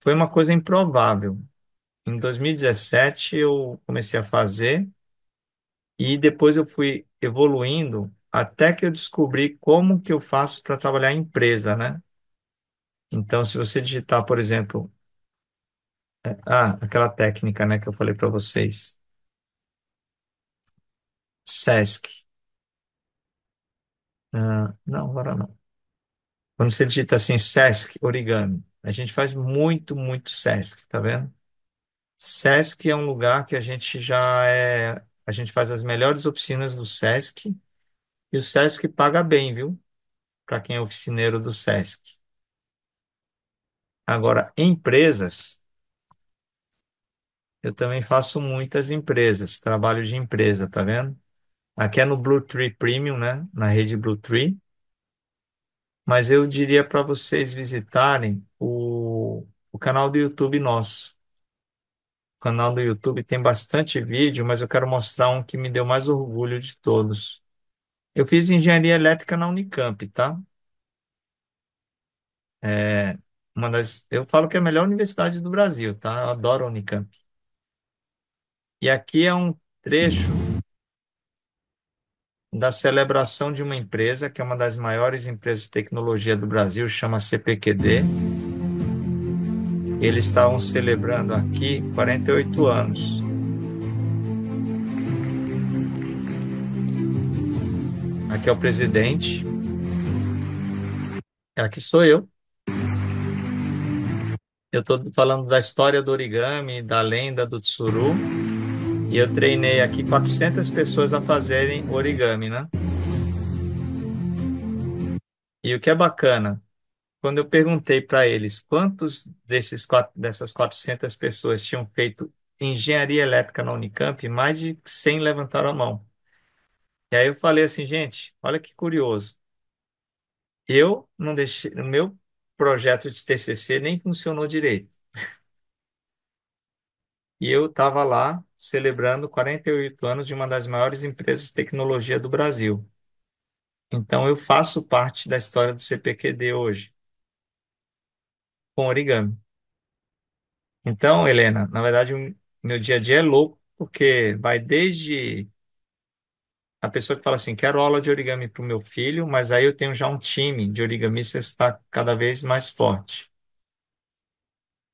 Foi uma coisa improvável. Em 2017 eu comecei a fazer e depois eu fui evoluindo até que eu descobri como que eu faço para trabalhar em empresa, né? Então, se você digitar, por exemplo, aquela técnica, né, que eu falei para vocês, Sesc. Não, agora não. Quando você digita assim, Sesc, origami, a gente faz muito Sesc, tá vendo? Sesc é um lugar que a gente faz as melhores oficinas do Sesc e o Sesc paga bem, viu? Para quem é oficineiro do Sesc. Agora, empresas, eu também faço muitas empresas, trabalho de empresa, tá vendo? Aqui é no Blue Tree Premium, né? Na rede Blue Tree. Mas eu diria para vocês visitarem o canal do YouTube nosso. O canal do YouTube tem bastante vídeo, mas eu quero mostrar um que me deu mais orgulho de todos. Eu fiz engenharia elétrica na Unicamp, tá? É eu falo que é a melhor universidade do Brasil, tá? Eu adoro a Unicamp. E aqui é um trecho da celebração de uma empresa, que é uma das maiores empresas de tecnologia do Brasil, chama CPQD. Eles estavam celebrando aqui 48 anos. Aqui é o presidente. Aqui sou eu. Eu estou falando da história do origami, da lenda do tsuru. E eu treinei aqui 400 pessoas a fazerem origami, né? E o que é bacana, quando eu perguntei para eles quantos dessas 400 pessoas tinham feito engenharia elétrica na Unicamp, mais de 100 levantaram a mão. E aí eu falei assim, gente, olha que curioso. Eu não deixei, o meu projeto de TCC nem funcionou direito. E eu estava lá celebrando 48 anos de uma das maiores empresas de tecnologia do Brasil. Então eu faço parte da história do CPQD hoje. com origami. Então, Helena, na verdade, o meu dia a dia é louco, porque vai desde a pessoa que fala assim, quero aula de origami para o meu filho, mas aí eu tenho já um time de origamistas que está cada vez mais forte.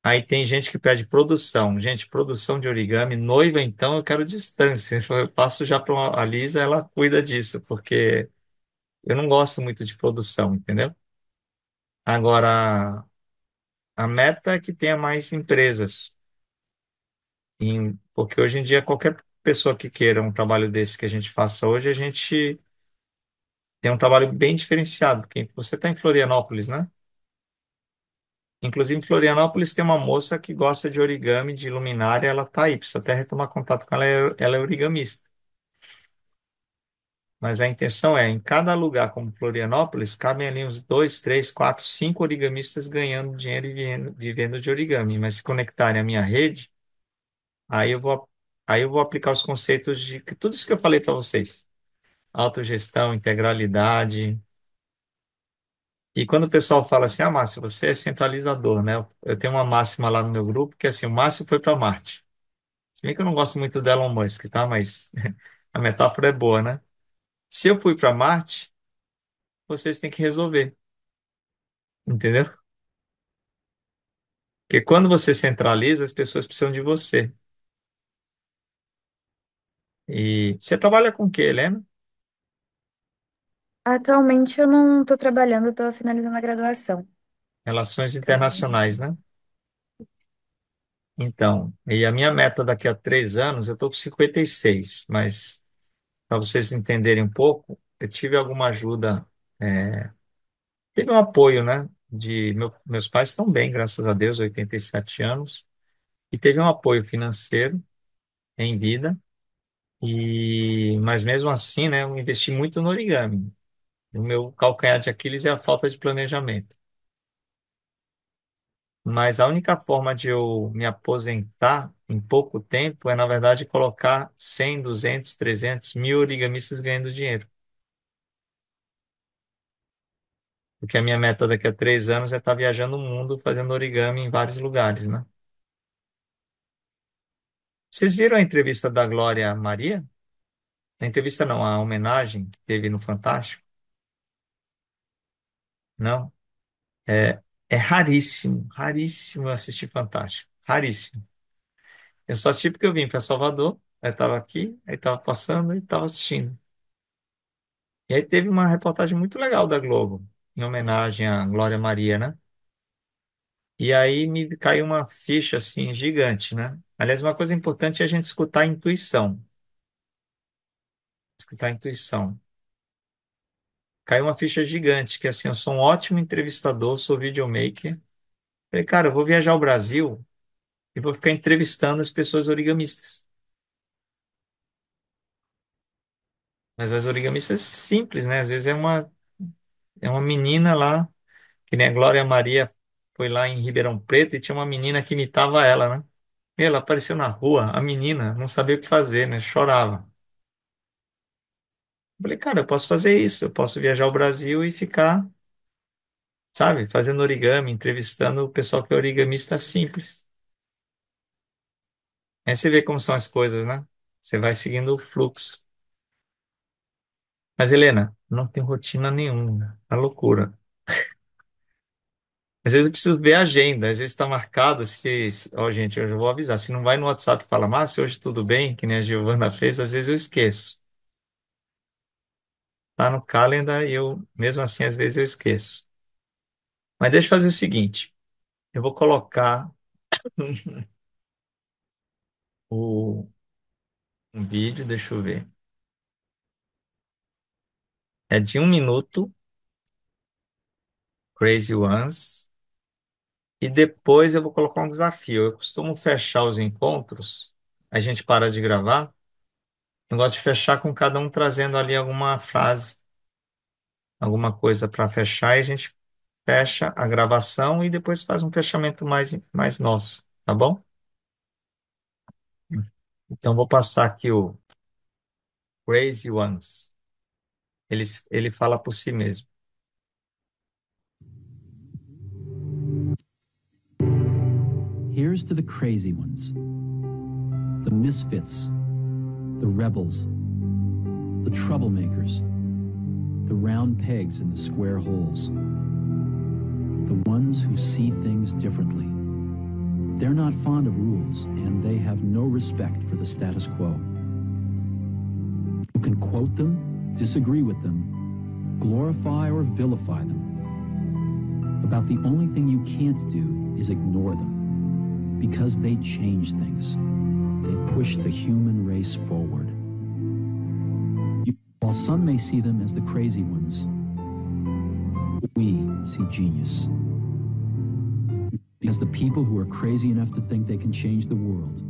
Aí tem gente que pede produção. Gente, produção de origami, noiva, então eu quero distância. Eu passo já para a Lisa, ela cuida disso, porque eu não gosto muito de produção, entendeu? Agora, a meta é que tenha mais empresas, porque hoje em dia qualquer pessoa que queira um trabalho desse que a gente faça hoje, a gente tem um trabalho bem diferenciado, porque você está em Florianópolis, né? Inclusive, em Florianópolis tem uma moça que gosta de origami, de luminária, ela tá aí, precisa até retomar contato com ela, ela é origamista. Mas a intenção é, em cada lugar como Florianópolis, cabem ali uns dois, três, quatro, cinco origamistas ganhando dinheiro e vivendo de origami. Mas se conectarem à minha rede, aí eu vou, aí eu vou aplicar os conceitos de tudo isso que eu falei para vocês. Autogestão, integralidade. E quando o pessoal fala assim, ah, Márcio, você é centralizador, né? Eu tenho uma máxima lá no meu grupo que é assim, o Márcio foi para Marte. Se bem que eu não gosto muito do Elon Musk, tá? Mas a metáfora é boa, né? Se eu fui para Marte, vocês têm que resolver, entendeu? Porque quando você centraliza, as pessoas precisam de você. E você trabalha com o quê, Helena? Atualmente eu não estou trabalhando, eu estou finalizando a graduação. Relações Então, internacionais, né? Então, e a minha meta daqui a 3 anos, eu estou com 56, mas para vocês entenderem um pouco, eu tive alguma ajuda, teve um apoio, né? Meus pais estão bem, graças a Deus, 87 anos, e teve um apoio financeiro em vida, mas mesmo assim, né, eu investi muito no origami. O meu calcanhar de Aquiles é a falta de planejamento. Mas a única forma de eu me aposentar em pouco tempo é, na verdade, colocar 100, 200, 300 mil origamistas ganhando dinheiro. Porque a minha meta daqui a 3 anos é estar viajando o mundo fazendo origami em vários lugares, né? Vocês viram a entrevista da Glória Maria? A entrevista não, a homenagem que teve no Fantástico? Não? É raríssimo, raríssimo eu assistir Fantástico. Raríssimo. Eu só assisti porque eu vim para Salvador, aí estava aqui, aí estava passando e estava assistindo. E aí teve uma reportagem muito legal da Globo, em homenagem à Glória Maria, né? E aí me caiu uma ficha assim gigante, né? Aliás, uma coisa importante é a gente escutar a intuição. Escutar a intuição. Caiu uma ficha gigante, que assim, eu sou um ótimo entrevistador, sou videomaker. Falei, cara, eu vou viajar ao Brasil e vou ficar entrevistando as pessoas origamistas. Mas as origamistas simples, né? Às vezes é uma menina lá, que nem a Glória Maria foi lá em Ribeirão Preto e tinha uma menina que imitava ela, né? E ela apareceu na rua, a menina não sabia o que fazer, né? Chorava. Eu falei, cara, eu posso fazer isso, eu posso viajar ao Brasil e ficar, sabe, fazendo origami, entrevistando o pessoal que é origamista simples. Aí você vê como são as coisas, né? Você vai seguindo o fluxo. Mas, Helena, não tem rotina nenhuma, tá loucura. Às vezes eu preciso ver a agenda, às vezes está marcado, ó, gente, eu já vou avisar, se não vai no WhatsApp e fala, Márcio, hoje tudo bem, que nem a Giovana fez, às vezes eu esqueço. Tá no calendar e eu, mesmo assim, às vezes eu esqueço. Mas deixa eu fazer o seguinte, eu vou colocar o, um vídeo, deixa eu ver. É de 1 minuto, Crazy Ones, e depois eu vou colocar um desafio. Eu costumo fechar os encontros, a gente para de gravar, eu gosto de fechar com cada um trazendo ali alguma frase, alguma coisa para fechar, e a gente fecha a gravação e depois faz um fechamento mais nosso, tá bom? Então vou passar aqui o Crazy Ones. Ele fala por si mesmo. Here's to the crazy ones, the misfits, the rebels, the troublemakers, the round pegs in the square holes, the ones who see things differently. They're not fond of rules, and they have no respect for the status quo. You can quote them, disagree with them, glorify or vilify them. About the only thing you can't do is ignore them, because they change things. They push the human race forward. While some may see them as the crazy ones, we see genius. Because the people who are crazy enough to think they can change the world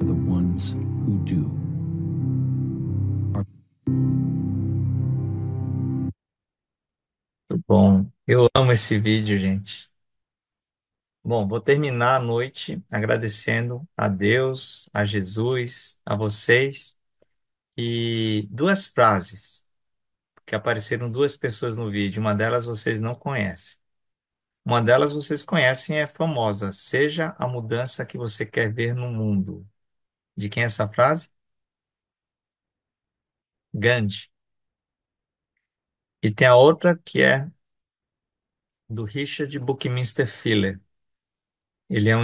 are the ones who do. Muito bom. Eu amo esse vídeo, gente. Bom, vou terminar a noite agradecendo a Deus, a Jesus, a vocês e duas frases que apareceram duas pessoas no vídeo. Uma delas vocês não conhecem. Uma delas vocês conhecem, é famosa. Seja a mudança que você quer ver no mundo. De quem é essa frase? Gandhi. E tem a outra que é do Richard Buckminster Fuller. Ele é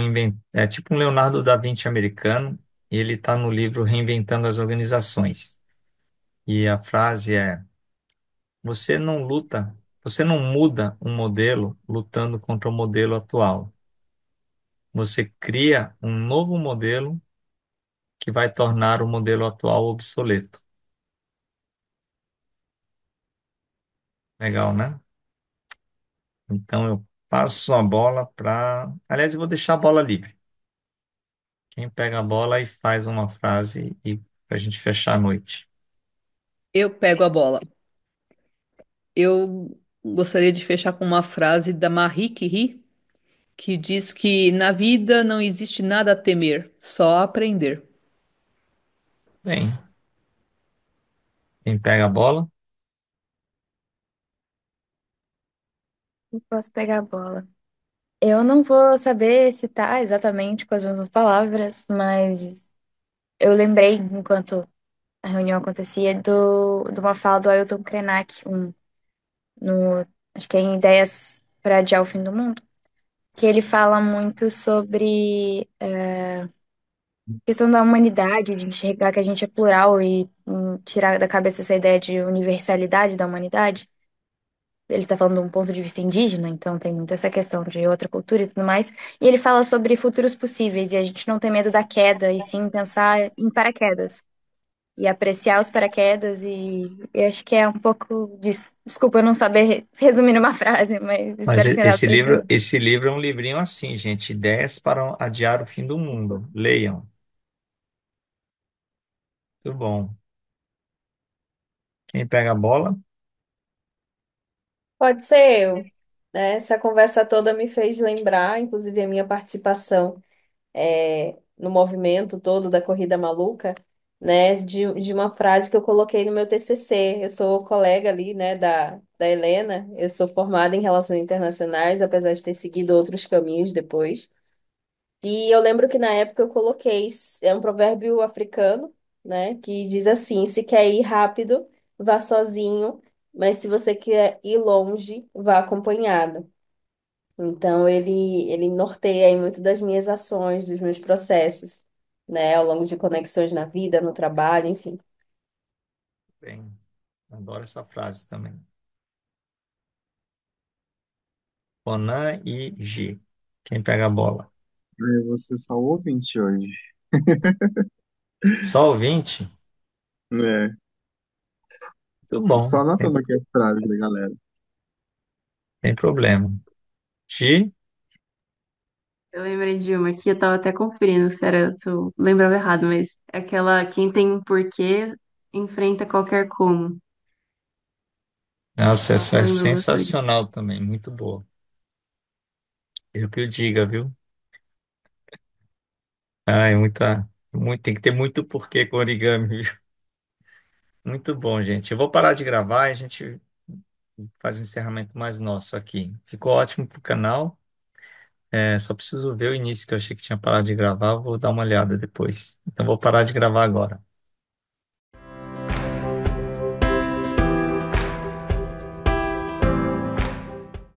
é tipo um Leonardo da Vinci americano, e ele está no livro Reinventando as Organizações. E a frase é: você não luta, você não muda um modelo lutando contra o modelo atual. Você cria um novo modelo que vai tornar o modelo atual obsoleto. Legal, né? Então eu passo a bola para. Aliás, eu vou deixar a bola livre. Quem pega a bola e faz uma frase e para a gente fechar a noite. Eu pego a bola. Eu gostaria de fechar com uma frase da Marie Curie, que diz que na vida não existe nada a temer, só a aprender. Bem, quem pega a bola? Eu posso pegar a bola. Eu não vou saber citar exatamente com as mesmas palavras, mas eu lembrei, enquanto a reunião acontecia, de uma fala do Ailton Krenak, no, acho que é em Ideias para Adiar o Fim do Mundo, que ele fala muito sobre a questão da humanidade, de enxergar que a gente é plural e tirar da cabeça essa ideia de universalidade da humanidade. Ele está falando de um ponto de vista indígena, então tem muito essa questão de outra cultura e tudo mais. E ele fala sobre futuros possíveis e a gente não tem medo da queda, e sim pensar em paraquedas e apreciar os paraquedas. E eu acho que é um pouco disso. Desculpa eu não saber resumir numa frase, mas Mas espero que tenha dado para entender. esse livro é um livrinho assim, gente. Ideias para adiar o fim do mundo. Leiam. Muito bom. Quem pega a bola? Pode ser eu, né? Essa conversa toda me fez lembrar, inclusive a minha participação no movimento todo da Corrida Maluca, né? De uma frase que eu coloquei no meu TCC. Eu sou colega ali, né, da Helena. Eu sou formada em Relações Internacionais, apesar de ter seguido outros caminhos depois. E eu lembro que na época eu coloquei, é um provérbio africano, né, que diz assim: se quer ir rápido, vá sozinho, mas se você quer ir longe, vá acompanhado. Então ele norteia aí muito das minhas ações, dos meus processos, né, ao longo de conexões na vida, no trabalho, enfim. Bem, adoro essa frase também. Conan e G. Quem pega a bola? Ai, você só ouvinte hoje. Só ouvinte? É, Muito tô bom. só anotando aqui as frases da galera. Tem problema. G? Eu lembrei de uma aqui, eu tava até conferindo se eu lembrava errado, mas é aquela quem tem um porquê enfrenta qualquer como. Nossa, Essa essa eu é lembro bastante. sensacional também. Muito boa. Eu que o diga, viu? Ai, tem que ter muito porquê com origami, viu? Muito bom, gente. Eu vou parar de gravar e a gente faz um encerramento mais nosso aqui. Ficou ótimo pro canal. Só preciso ver o início, que eu achei que tinha parado de gravar. Vou dar uma olhada depois. Então vou parar de gravar agora.